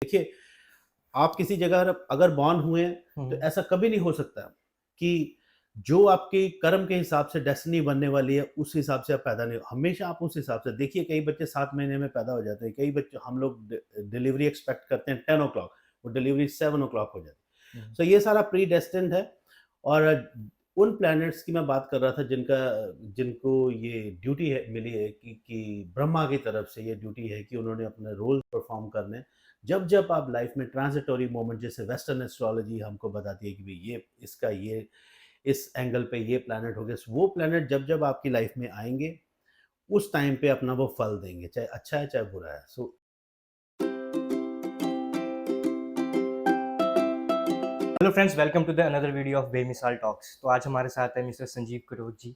देखिए, आप किसी जगह अगर बॉर्न हुए हैं, तो हुँ, ऐसा कभी नहीं हो सकता कि जो आपके कर्म के हिसाब से डेस्टिनी बनने वाली है, उस हिसाब से आप पैदा नहीं हमेशा आप उस हिसाब से देखिए कई बच्चे 7 महीने में पैदा हो जाते हैं, कई बच्चे हम लोग डिलीवरी एक्सपेक्ट करते हैं 10 ओ क्लॉक वो डिलीवरी 7 ओ क्लॉक हो जाती है। हुँ, सो ये सारा प्री डेस्टिन्ड है और उन प्लैनेट्स की मैं बात कर रहा था जिनको ये ड्यूटी है मिली है कि ब्रह्मा की तरफ से ये ड्यूटी है कि उन्होंने अपने रोल परफॉर्म करने हैं। जब आप लाइफ में ट्रांजिटोरी मोमेंट जैसे वेस्टर्न एस्ट्रोलॉजी हमको बताती है कि भई ये इसका ये इस एंगल पे ये प्लैनेट हो गया, वो प्लैनेट जब आपकी लाइफ में आएँगे, उस टाइम पे अपना वो फल देंगे, चाहे अच्छा है, चाहे बुरा है। So hello friends, welcome to the another video of Bemisal talks. तो आज हमारे साथ है mister Sanjeev Karoch ji,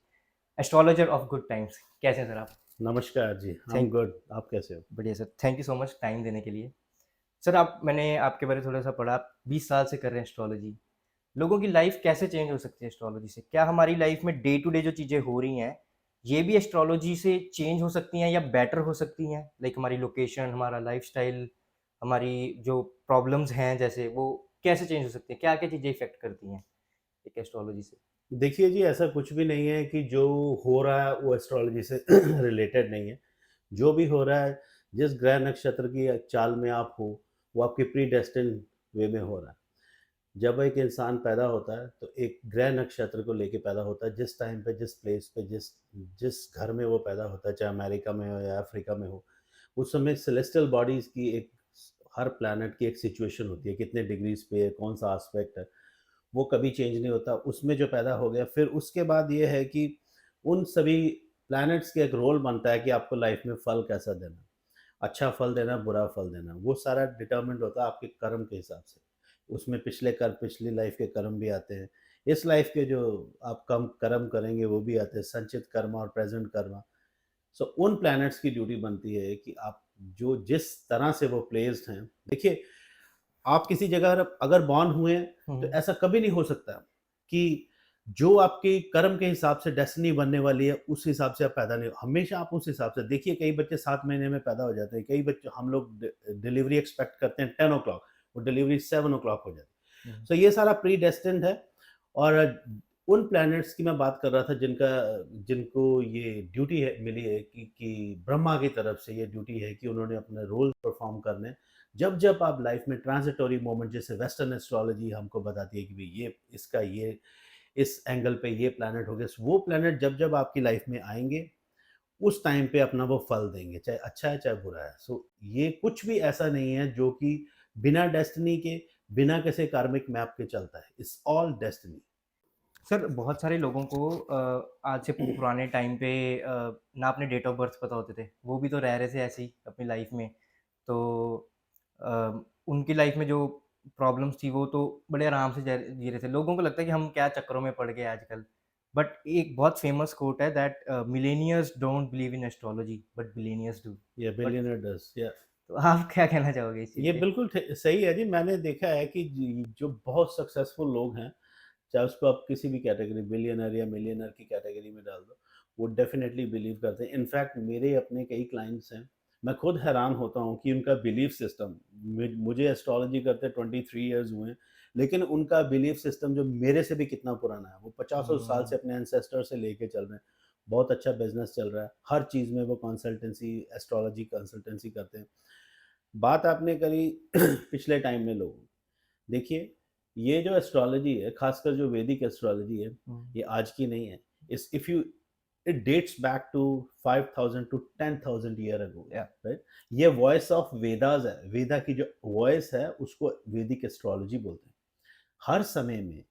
astrologer of good times. कैसे हैं सर आप? नमस्कार जी, आई एम थैंक गुड, आप कैसे हो? बढ़िया sir, thank you so much time देने के लिए। सर मैंने आपके बारे में थोड़ा-सा पढ़ा, आप 20 साल से कर रहे हैं एस्ट्रोलॉजी। लोगों की लाइफ कैसे चेंज हो सकती है एस्ट्रोलॉजी से? क्या हमारी लाइफ में डे टू डे जो चीज़ें हो रही हैं, ये भी एस्ट्रोलॉजी से चेंज हो सकती हैं या बेटर हो सकती हैं? लाइक हमारी लोकेशन, हमारा लाइफ़स्टाइल, हमारी जो प्रॉब्लम्स हैं जैसे, वो कैसे चेंज हो सकती हैं? क्या-क्या चीज़ें इफ़ेक्ट करती हैं एक एस्ट्रोलॉजी से? देखिए जी, ऐसा कुछ भी नहीं है कि जो हो रहा है वो एस्ट्रोलॉजी से रिलेटेड नहीं है। जो भी हो रहा है, जिस ग्रह नक्षत्र की चाल में आप हो, वो आपके प्रीडेस्टिन्ड वे में हो रहा है। जब एक इंसान पैदा होता है, तो एक ग्रह नक्षत्र को लेके पैदा होता है, जिस टाइम पे, जिस प्लेस पे, जिस जिस घर में वो पैदा होता है, चाहे अमेरिका में हो या अफ्रीका में हो, उस समय सेलेस्टियल बॉडीज़ की एक हर प्लैनेट की एक सिचुएशन होती है, कितने डिग्रीज़ पे है, कौन-सा एस्पेक्ट है, वो कभी चेंज नहीं होता। उसमें जो पैदा हो गया, फिर उसके बाद ये है कि उन सभी प्लैनेट्स का एक रोल बनता है कि आपको लाइफ में फल कैसा देना। अच्छा फल देना, बुरा फल देना, वो सारा डिटरमिन्ड होता है आपके कर्म के हिसाब से। उसमें पिछली लाइफ के कर्म भी आते हैं। इस लाइफ के जो आप कम कर्म करेंगे वो भी आते हैं, संचित कर्म और प्रेज़ेंट कर्म। सो उन प्लैनेट्स की ड्यूटी बनती है कि आप जो जिस तरह से वो प्लेस्ड हैं देखिए, आप किसी जगह अगर बॉर्न हुए हैं, हुँ, तो हुँ। ऐसा कभी नहीं हो सकता कि जो आपके कर्म के हिसाब से डेस्टिनी बनने वाली है, उस हिसाब से आप पैदा नहीं हमेशा आप उस हिसाब से देखिए कई बच्चे 7 महीने में पैदा हो जाते हैं, कई बच्चे हम लोग डिलीवरी एक्सपेक्ट करते हैं 10 ओ क्लॉक वो डिलीवरी 7 ओ क्लॉक हो जाती है। हुँ, सो ये सारा प्री डेस्टिन्ड है और उन प्लैनेट्स की मैं बात कर रहा था जिनको ये ड्यूटी है मिली है कि ब्रह्मा की तरफ से ये ड्यूटी है कि उन्होंने अपने रोल परफॉर्म करने हैं। जब आप लाइफ में ट्रांजिटोरी मोमेंट जैसे वेस्टर्न एस्ट्रोलॉजी हमको बताती है कि भई ये इसका ये इस एंगल पे ये प्लैनेट हो गया, वो प्लैनेट जब आपकी लाइफ में आएँगे, उस टाइम पे अपना वो फल देंगे, चाहे अच्छा है, चाहे बुरा है। सो ये कुछ भी ऐसा नहीं है जो कि बिना डेस्टिनी के, बिना किसी कार्मिक मैप के चलता है। It's all destiny. सर बहुत सारे लोगों को आज से पुराने टाइम पे ना अपने डेट ऑफ बर्थ पता होते थे। वो भी तो रह रहे थे ऐसे ही अपनी लाइफ में। तो उनकी लाइफ में जो प्रॉब्लम्स थी वो तो बड़े आराम से जी रहे थे। लोगों को लगता है कि हम क्या चक्करों में पड़ गए आजकल। बट एक बहुत फेमस कोट है that millionaires don't believe in astrology but billionaires do. या बट बिलियनेयर डज़ या तो आप क्या कहना चाहोगे इस चीज़ ये पे? बिल्कुल सही है जी। मैंने देखा है कि जो बहुत सक्सेसफुल लोग हैं, चाहे उसको आप किसी भी कैटेगरी बिलियनर या मिलियनर की कैटेगरी में डाल दो, वो डेफ़िनेटली बिलीव करते हैं। इनफैक्ट मेरे अपने कई क्लाइंट्स हैं, मैं खुद हैरान होता हूँ कि उनका बिलीफ सिस्टम मुझे एस्ट्रोलॉजी करते 23 इयर्स हुए हैं, लेकिन उनका बिलीफ सिस्टम जो मेरे से भी कितना पुराना है, वो पचासों साल हुँ, से अपने एंसेस्टर से लेके चल रहे हैं। बहुत अच्छा बिज़नेस चल रहा है, हर चीज़ में वो कंसल्टेंसी एस्ट्रोलॉजी कंसल्टेंसी करते हैं। बात आपने करी पिछले टाइम में लोगों की। देखिए, ये जो एस्ट्रोलॉजी है, ख़ासकर जो वैदिक एस्ट्रोलॉजी है, हुँ, ये आज की नहीं है। इस if you it dates back to 5000 to 10,000 year ago, या राइट? ये वॉइस ऑफ वेदास है। वेदा की जो वॉइस है, उसको वैदिक एस्ट्रोलॉजी बोलते हैं। हर समय में,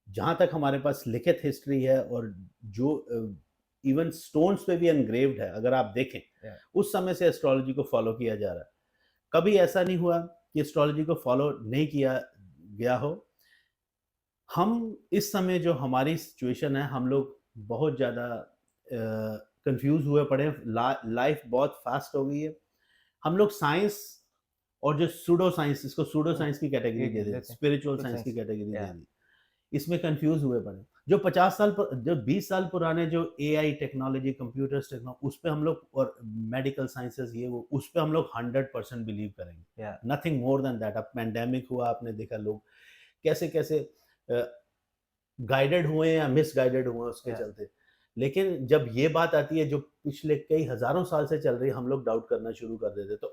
जहाँ तक हमारे पास लिखित हिस्ट्री है और जो इवन स्टोन्स पे भी एनग्रेव्ड है, अगर आप देखें, या उस समय से एस्ट्रोलॉजी को फ़ॉलो किया जा रहा है। कभी ऐसा नहीं हुआ कि एस्ट्रोलॉजी को फ़ॉलो नहीं किया गया हो। हम इस समय जो हमारी सिचुएशन है, हम लोग बहुत ज़्यादा कन्फ्यूज़ हुए पड़े हैं। लाइफ़ बहुत फ़ास्ट हो गई है। हम लोग साइंस और जो सूडो साइंस, इसको सूडो हुँ, साइंस की ये कैटेगरी दे कह दें, देते हैं। स्पिरिचुअल तो साइंस की साइंस कैटेगरी दे या दी। इसमें कन्फ्यूज़ हुए पड़े हैं। जो 50 साल जो 20 साल पुराने जो एआई टेक्नोलॉजी, कंप्यूटर्स टेक्नो उस पे हम लोग और मेडिकल साइंसेज़ ये वो उस पे हम लोग 100% बिलीव करेंगे। या नथिंग मोर देन दैट। अब पैंडेमिक हुआ, आपने देखा लोग कैसे-कैसे अ, गाइडेड हुए या मिसगाइडेड हुए उसके या चलते। लेकिन जब ये बात आती है जो पिछले कई हज़ारों साल से चल रही है, हम लोग डाउट करना शुरू कर देते हैं। तो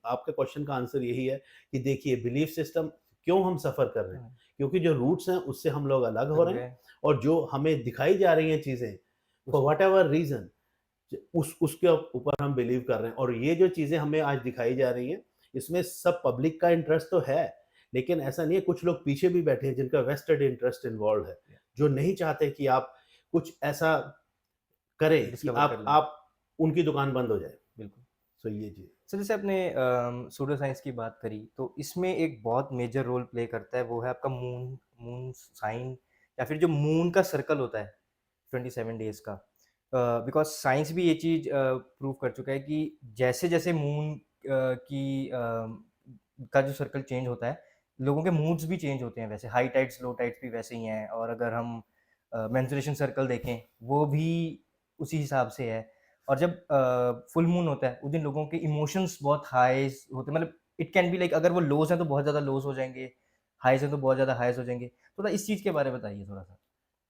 आपके क्वेश्चन का आंसर यही है कि देखिए बिलीफ सिस्टम क्यों हम सफ़र कर रहे हैं? हाँ, क्योंकि जो रूट्स हैं उससे हम लोग अलग हो लग रहे हैं, गए और जो हमें दिखाई जा रही हैं चीज़ें फॉर उसमें व्हाटएवर रीज़न उसके ऊपर हम बिलीव कर रहे हैं। और ये जो चीज़ें हमें आज दिखाई जा रही हैं, इसमें सब पब्लिक का इंटरेस्ट तो है, लेकिन ऐसा नहीं है, कुछ लोग पीछे भी बैठे हैं जिनका वेस्टेड इंटरेस्ट इन्वॉल्व है, या जो नहीं चाहते कि आप कुछ ऐसा करें कि डिस्कवर कर लें, आप उनकी दुकान बंद हो जाए। बिल्कुल। सो ये चीज़। सर जैसे आपने सूडो साइंस की बात करी, तो इसमें एक बहुत मेजर रोल प्ले करता है, वो है आपका मून मून साइन या फिर जो मून का सर्कल होता है 27 डेज़ का। बिकॉज़ साइंस भी ये चीज़ प्रूव कर चुका है कि जैसे-जैसे मून का जो सर्कल चेंज होता है, लोगों के मूड्स भी चेंज होते हैं वैसे, हाई टाइड्स, लो टाइड्स भी वैसे ही हैं और अगर हम मेंस्ट्रुएशन सर्कल देखें, वो भी उसी हिसाब से है। और जब फुल मून होता है, उस दिन लोगों के इमोशंस बहुत हाईज़ होते हैं, मतलब इट कैन बी लाइक अगर वो लोज़ हैं, तो बहुत ज़्यादा लोज़ हो जाएँगे, हाईज़ हैं, तो बहुत ज़्यादा हाईज़ हो जाएँगे। थोड़ा इस चीज़ के बारे में बताइए थोड़ा-सा?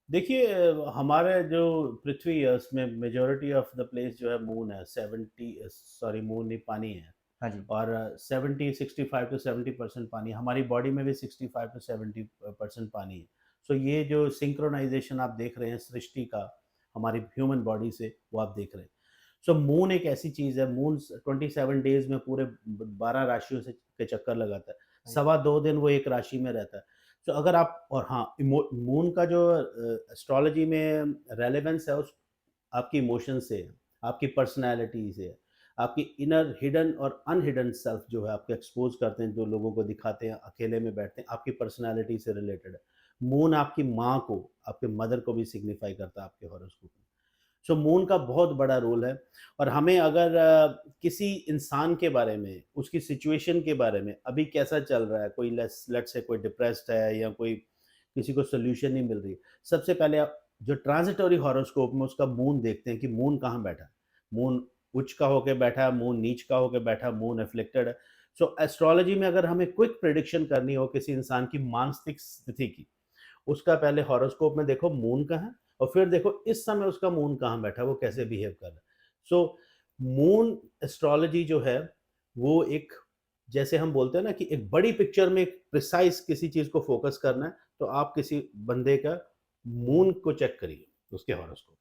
देखिए हमारे जो पृथ्वी है उसमें मेजॉरिटी ऑफ द प्लेस जो है मून है, 70 सॉरी मून नहीं, पानी है। हाँ जी। और 70 65 टू 70% पानी, हमारी बॉडी में भी 65 टू 70% पानी है। सो ये जो सिंक्रोनाइजेशन आप देख रहे हैं सृष्टि का हमारी ह्यूमन बॉडी से, वो आप देख रहे हैं। सो मून एक ऐसी चीज़ है, मून 27 डेज में पूरे 12 राशियों से के चक्कर लगाता है। हाँ जी। सवा 2 दिन वो एक राशि में रहता है। तो अगर आप, और हाँ, मून का जो एस्ट्रोलॉजी में रेलेवेंस है उस आपकी इमोशन से है, आपकी पर्सनैलिटी से है, आपकी इनर हिडन और अनहिडन सेल्फ जो है आपको एक्सपोज़ करते हैं, जो लोगों को दिखाते हैं, अकेले में बैठते हैं, आपकी पर्सनैलिटी से रिलेटेड है। मून आपकी माँ को, आपके मदर को भी सिग्निफ़ाई करता है आपके हॉरोस्कोप में। सो मून का बहुत बड़ा रोल है। और हमें अगर किसी इंसान के बारे में, उसकी सिचुएशन के बारे में, अभी कैसा चल रहा है, कोई लेट्स से कोई डिप्रेस्ड है या कोई किसी को सॉल्यूशन नहीं मिल रही, सबसे पहले आप जो ट्रांजिटरी हॉरोस्कोप में उसका मून देखते हैं कि मून कहाँ बैठा है। मून उच्च का होके बैठा है, मून नीच का होके बैठा है, मून एफ्लिक्टेड है। सो एस्ट्रोलॉजी में अगर हमें क्विक प्रेडिक्शन करनी हो किसी इंसान की मानसिक स्थिति की, उसका पहले हॉरोस्कोप में देखो मून कहाँ है, और फिर देखो इस समय उसका मून कहाँ बैठा है, वो कैसे बिहेव कर रहा है। सो मून एस्ट्रोलॉजी जो है वो एक, जैसे हम बोलते हैं ना कि एक बड़ी पिक्चर में एक प्रिसाइज किसी चीज को फोकस करना है, तो आप किसी बंदे का मून को चेक करिए, उसके हॉरोस्कोप।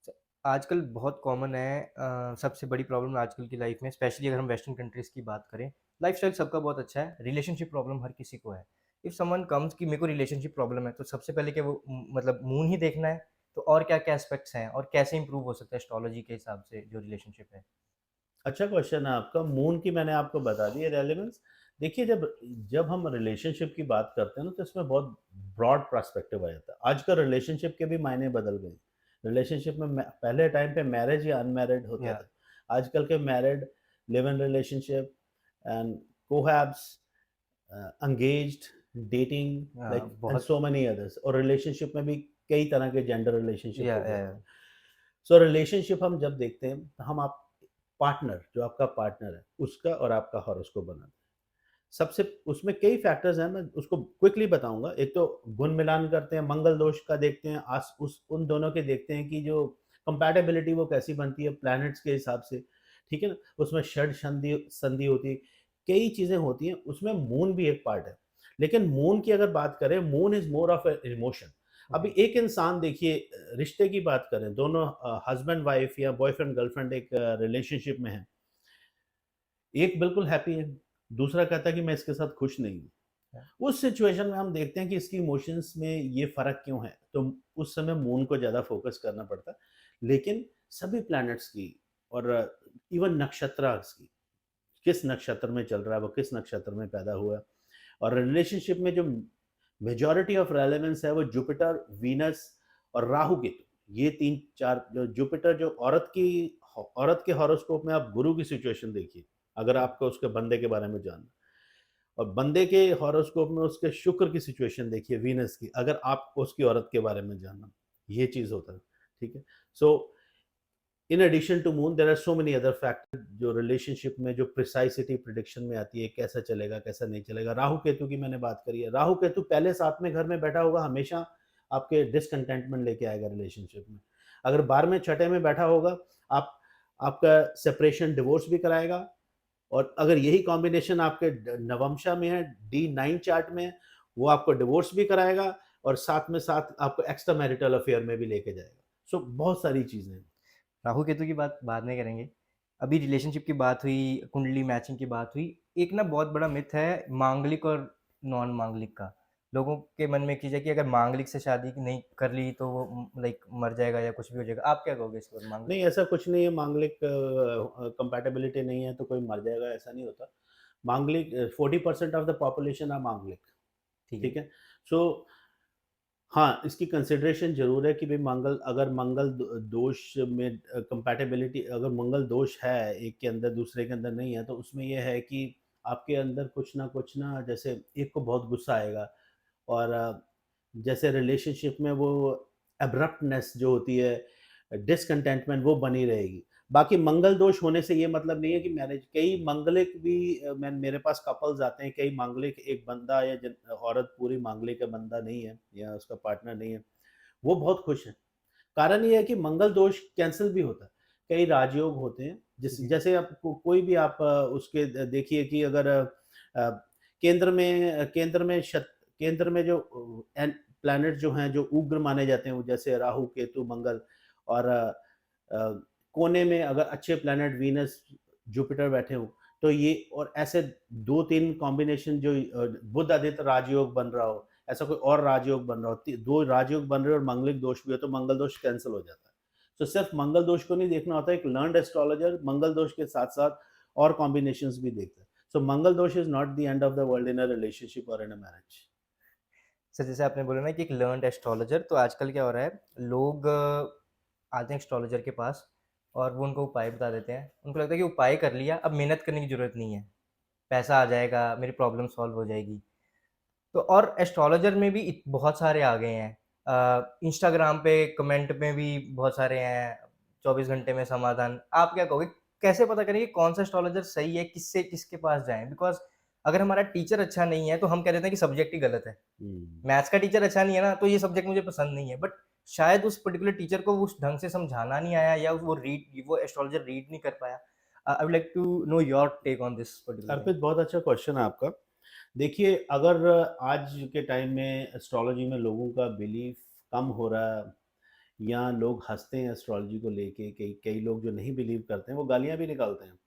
स आजकल बहुत कॉमन है सबसे बड़ी प्रॉब्लम आजकल की लाइफ में स्पेशली अगर हम वेस्टर्न कंट्रीज़ की बात करें, लाइफ़स्टाइल सबका बहुत अच्छा है, रिलेशनशिप प्रॉब्लम हर किसी को है। इफ समवन कम्स कि मेरे को रिलेशनशिप प्रॉब्लम है, तो सबसे पहले क्या वो मतलब मून ही देखना है? तो और क्या-क्या एस्पेक्ट्स हैं और कैसे इंप्रूव हो सकता है एस्ट्रोलॉजी के हिसाब से जो रिलेशनशिप है? अच्छा क्वेश्चन है आपका। मून की मैंने आपको बता दी है रेलेवेंस। देखिए जब जब हम रिलेशनशिप की बात करते हैं ना, तो इसमें बहुत ब्रॉड पर्सपेक्टिव आ जाता है। आजकल रिलेशनशिप के भी मायने बदल गए। रिलेशनशिप में पहले टाइम पे मैरिज या अनमैरिड होता या था। आजकल के married, live in relationship and cohabs, engaged, dating, like and बहुत सो मेनी अदर्स। और रिलेशनशिप में भी कई तरह के जेंडर रिलेशनशिप हो गए। या सो रिलेशनशिप हम जब देखते हैं तो हम आप पार्टनर, जो आपका पार्टनर है उसका और आपका हॉरोस्कोप बनाते हैं। सबसे उसमें कई फैक्टर्स हैं, मैं उसको क्विकली बताऊंगा। एक तो गुण मिलान करते हैं, मंगल दोष का देखते हैं, आस उस उन दोनों के देखते हैं कि जो कंपैटिबिलिटी वो कैसी बनती है प्लैनेट्स के हिसाब से। ठीक है ना, उसमें षड संधि संधि होती है, कई चीजें होती हैं, उसमें मून भी एक पार्ट है। लेकिन मून की अगर बात करें, moon is more of emotion. अभी ओके, एक इंसान देखिए, रिश्ते की बात करें, दोनों हस्बैंड वाइफ या बॉयफ्रेंड गर्लफ्रेंड एक रिलेशनशिप में है, एक बिल्कुल हैप्पी है, दूसरा कहता है कि मैं इसके साथ खुश नहीं हूँ। या उस सिचुएशन में हम देखते हैं कि इसकी इमोशंस में ये फ़र्क क्यों है, तो उस समय मून को ज़्यादा फ़ोकस करना पड़ता है। लेकिन सभी प्लैनेट्स की और इवन नक्षत्रास की, किस नक्षत्र में चल रहा है, वो किस नक्षत्र में पैदा हुआ है, और रिलेशनशिप में जो मेजॉरिटी ऑफ रेलेवेंस है वो जुपिटर, वीनस और राहु केतु, ये 3-4 जो जुपिटर जो औरत के हॉरोस्कोप में आप गुरु की सिचुएशन देखिए, अगर या आपको उसके बंदे के बारे में जानना। और बंदे के हॉरोस्कोप में उसके शुक्र की सिचुएशन देखिए वीनस की, अगर आपको उसकी औरत के बारे में जानना। ये चीज़ होता है, ठीक है? So in addition to moon there are so many other factor जो रिलेशनशिप में जो प्रिसाइसिटी प्रिडिक्शन में आती है, कैसा चलेगा, कैसा नहीं चलेगा। राहु केतु की मैंने बात करी है, राहु केतु पहले साथ में घर में बैठा होगा, हमेशा आपके डिसकंटेंटमेंट लेके आएगा रिलेशनशिप में। अगर 12वें छठे में बैठा होगा, आप आपका सेपरेशन डिवोर्स भी कराएगा। और अगर यही कॉम्बिनेशन आपके नवमशा में है, D9 चार्ट में है, वो आपको डिवोर्स भी कराएगा और साथ में साथ आपको एक्स्ट्रा मैरिटल अफेयर में भी लेके जाएगा। सो बहुत सारी चीज़ें हैं। राहु केतु की बात बाद में करेंगे। अभी रिलेशनशिप की बात हुई, कुंडली मैचिंग की बात हुई। एक ना बहुत बड़ा मिथ है मांगलिक और नॉन मांगलिक का। लोगों के मन में एक चीज़ है कि अगर मांगलिक से शादी नहीं कर ली तो वो लाइक मर जाएगा या कुछ भी हो जाएगा। आप क्या कहोगे इस पर मांगलिक? नहीं, ऐसा कुछ नहीं है, मांगलिक कंपैटिबिलिटी नहीं है तो कोई मर जाएगा, ऐसा नहीं होता। मांगलिक 40% ऑफ द पॉपुलेशन आर मांगलिक, ठीक है। ठीक है? सो हाँ, इसकी कंसिडरेशन ज़रूर है कि भई अगर मंगल दोष में कंपैटिबिलिटी, अगर मंगल दोष है एक के अंदर, दूसरे के अंदर नहीं है, तो उसमें ये है कि आपके अंदर कुछ ना जैसे एक को बहुत गुस्सा आएगा और जैसे रिलेशनशिप में वो अब्रप्टनेस जो होती है, डिसकंटेंटमेंट वो बनी रहेगी। बाकी मंगल दोष होने से ये मतलब नहीं है कि मैरिज, कई मांगलिक भी मैं मेरे पास कपल्स आते हैं, कई मांगलिक, एक बंदा या औरत पूरी मांगलिक है, बंदा नहीं है या उसका पार्टनर नहीं है, वो बहुत खुश है। कारण ये है कि मंगल दोष कैंसल भी होता है। कई राजयोग होते हैं, जी। जैसे आप कोई भी आप उसके देखिए कि अगर अ, केंद्र में केंद्र में जो प्लैनेट जो हैं जो उग्र माने जाते हैं, वो जैसे राहु, केतु, मंगल। और कोने में अगर अच्छे प्लैनेट वीनस, जुपिटर बैठे हों, तो ये और ऐसे 2-3 कॉम्बिनेशन जो बुध आदित्य राजयोग बन रहा हो, ऐसा कोई और राजयोग बन रहा हो, 2 राजयोग बन रहे हो और मंगलिक दोष भी हो, तो मंगल दोष कैंसल हो जाता है। तो सिर्फ मंगल दोष को नहीं देखना होता है, एक लर्न्ड एस्ट्रोलॉजर मंगल दोष के साथ-साथ और कॉम्बिनेशंस भी देखता है। सो मंगल दोष is not the end of the world in a relationship और इन अ मैरिज। सर जैसे आपने बोला ना कि एक लर्न्ड एस्ट्रोलॉजर, तो आजकल क्या हो रहा है, लोग आते हैं एस्ट्रोलॉजर के पास और वो उनको उपाय बता देते हैं। उनको लगता है कि उपाय कर लिया, अब मेहनत करने की ज़रूरत नहीं है। पैसा आ जाएगा, मेरी प्रॉब्लम सॉल्व हो जाएगी। तो और एस्ट्रोलॉजर में भी बहुत सारे आ गए हैं। इंस्टाग्राम पे कमेंट में भी बहुत सारे हैं, 24 घंटे में समाधान। आप क्या कहोगे, कैसे पता करें कि कौन सा एस्ट्रोलॉजर सही है, किससे किसके पास जाएं? बिकॉज अगर हमारा टीचर अच्छा नहीं है तो हम कह देते हैं कि सब्जेक्ट ही गलत है। हुँ। मैथ्स का टीचर अच्छा नहीं है ना, तो ये सब्जेक्ट मुझे पसंद नहीं है। बट शायद उस पर्टिकुलर टीचर को उस ढंग से समझाना नहीं आया या वो एस्ट्रोलॉजर रीड नहीं कर पाया। I would like to know your take on this particular thing. Arpit, बहुत अच्छा क्वेश्चन है आपका। देखिए, अगर आज के टाइम में एस्ट्रोलॉजी में लोगों का बिलीफ कम हो रहा है या लोग हँसते हैं एस्ट्रोलॉजी को लेके, कई कई लोग जो नहीं बिलीव करते हैं, वो गालियाँ भी निकालते हैं।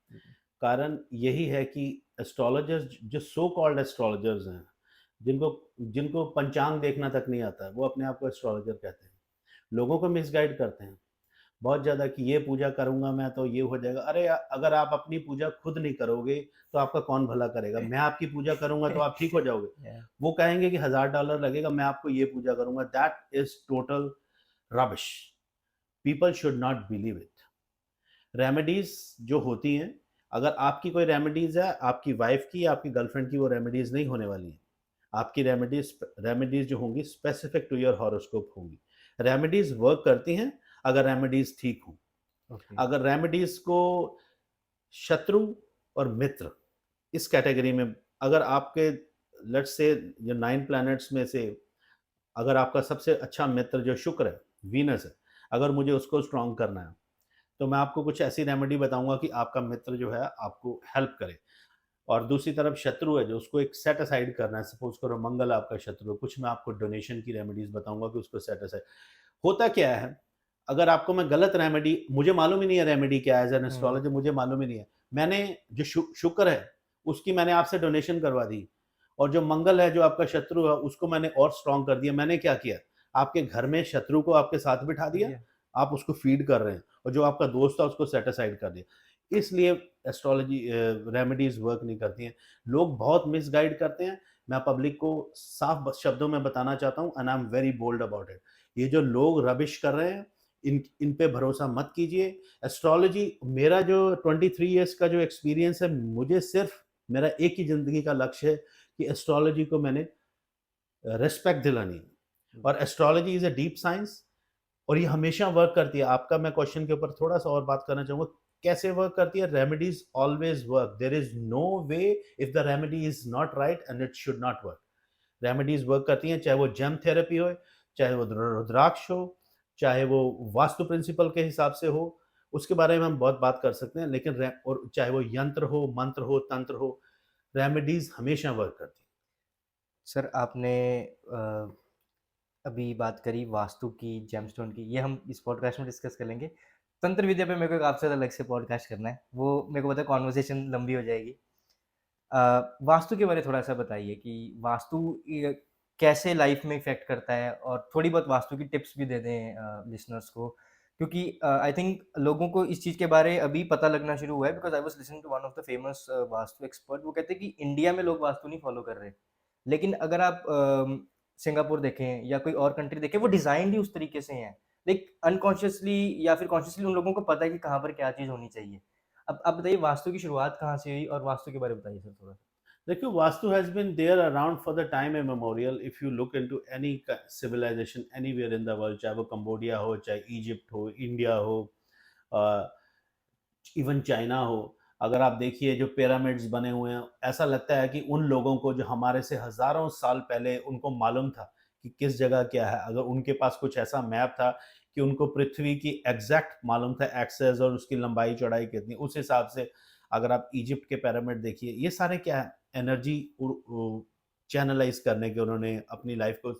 कारण यही है कि एस्ट्रोलॉजर्स, जो सो कॉल्ड एस्ट्रोलॉजर्स हैं, जिनको जिनको पंचांग देखना तक नहीं आता है, वो अपने आप को एस्ट्रोलॉजर कहते हैं। लोगों को मिसगाइड करते हैं बहुत ज़्यादा कि ये पूजा करूँगा मैं तो ये हो जाएगा। अरे अगर आप अपनी पूजा खुद नहीं करोगे, तो आपका कौन भला करेगा? मैं आपकी पूजा करूँगा तो आप ठीक हो जाओगे। Yeah. वो कहेंगे कि $1000 लगेगा, मैं आपको ये पूजा करूँगा। That is total rubbish. People should not believe it. Remedies जो होती हैं, अगर आपकी कोई रेमेडीज़ है, आपकी वाइफ़ की, आपकी गर्लफ्रेंड की, वो रेमेडीज़ नहीं होने वाली हैं। आपकी रेमेडीज़ जो होंगी स्पेसिफिक टू योर हॉरोस्कोप होंगी। रेमेडीज़ वर्क करती हैं, अगर रेमेडीज़ ठीक हों। Okay. अगर रेमेडीज़ को शत्रु और मित्र, इस कैटेगरी में, अगर आपके लेट्स से जो 9 प्लैनेट्स में से अगर आपका सबसे अच्छा मित्र जो शुक्र है, वीनस है, अगर मुझे उसको स्ट्रॉन्ग करना है, तो मैं आपको कुछ ऐसी रेमेडी बताऊँगा कि आपका मित्र जो है आपको हेल्प करे। और दूसरी तरफ शत्रु है जो उसको एक सेट असाइड करना है, सपोज़ करो मंगल आपका शत्रु है, कुछ मैं आपको डोनेशन की रेमेडीज़ बताऊँगा कि उसको सेट असाइड। होता क्या है, अगर आपको मैं गलत रेमेडी, मुझे मालूम ही नहीं है रेमेडी क्या है, एज़ एन हम्म। एस्ट्रोलॉजर मुझे मालूम ही नहीं है। मैंने जो शुक्र है, उसकी मैंने आपसे डोनेशन करवा दी और जो मंगल है, जो आपका शत्रु है, उसको मैंने और स्ट्रॉन्ग कर दिया। मैंने क्या किया, आपके घर में शत्रु को आपके साथ बिठा दिया, Yeah. आप उसको फ़ीड कर रहे हैं और जो आपका दोस्त था उसको सेट असाइड कर दिया। इसलिए एस्ट्रोलॉजी रेमेडीज़ वर्क नहीं करती हैं। लोग बहुत मिसगाइड करते हैं। मैं पब्लिक को साफ शब्दों में बताना चाहता हूँ and I am very bold about it. ये जो लोग रबिश कर रहे हैं, इन पे भरोसा मत कीजिए। एस्ट्रोलॉजी, मेरा जो 23 इयर्स का जो एक्सपीरियंस है, मुझे सिर्फ मेरा एक ही ज़िंदगी का लक्ष्य है कि एस्ट्रोलॉजी को मैंने रिस्पेक्ट दिलानी है। और astrology is a deep science. और ये हमेशा वर्क करती है। आपका मैं क्वेश्चन के ऊपर थोड़ा-सा और बात करना चाहूँगा, कैसे वर्क करती है? Remedies always work. There is no way if the remedy is not right and it should not work. Remedies work करती हैं, चाहे वो जेम थेरेपी हो, चाहे वो रुद्राक्ष हो, चाहे वो वास्तु प्रिंसिपल के हिसाब से हो, उसके बारे में हम बहुत बात कर सकते हैं, लेकिन रे और चाहे वो यंत्र हो, मंत्र हो, तंत्र हो, रेमेडीज़ हमेशा वर्क करती हैं। सर आपने अ, अभी बात करी वास्तु की, जेमस्टोन की, ये हम इस पॉडकास्ट में डिस्कस कर लेंगे। तंत्र विद्या पे मेरे को एक आपसे अलग से पॉडकास्ट करना है, वो मेरे को पता है कॉन्वर्सेशन लंबी हो जाएगी। वास्तु के बारे में थोड़ा-सा बताइए कि वास्तु कैसे लाइफ में इफ़ेक्ट करता है और थोड़ी बहुत वास्तु की टिप्स भी दे दें लिसनर्स को। क्योंकि आई थिंक लोगों को इस चीज़ के बारे अभी पता लगना शुरू हुआ है because I was listening to one of the famous vastu expert. वो कहते हैं कि इंडिया में लोग वास्तु नहीं फ़ॉलो कर रहे। लेकिन अगर आप सिंगापुर देखें या कोई और कंट्री देखें, वो डिज़ाइन्ड ही उस तरीके से हैं। लाइक अनकॉन्शियसली या फिर कॉन्शियसली उन लोगों को पता है कि कहाँ पर क्या चीज़ होनी चाहिए। अब आप बताइए वास्तु की शुरुआत कहाँ से हुई और वास्तु के बारे में बताइए सर थोड़ा? देखिए, vastu has been there around for the time immemorial. If you look into any civilisation anywhere in the world, चाहे वो कंबोडिया हो, चाहे इजिप्ट हो, इंडिया हो, इवन चाइना हो, अगर आप देखिए जो पिरामिड्स बने हुए हैं, ऐसा लगता है कि उन लोगों को जो हमारे से हज़ारों साल पहले उनको मालूम था कि किस जगह क्या है। अगर उनके पास कुछ ऐसा मैप था कि उनको पृथ्वी की एग्ज़ैक्ट मालूम था एक्सेस और उसकी लंबाई-चौड़ाई कितनी, उस हिसाब से अगर आप इजिप्ट के पिरामिड देखिए, ये सारे क्या है एनर्जी चैनलाइज़ करने के उन्होंने अपनी लाइफ़ को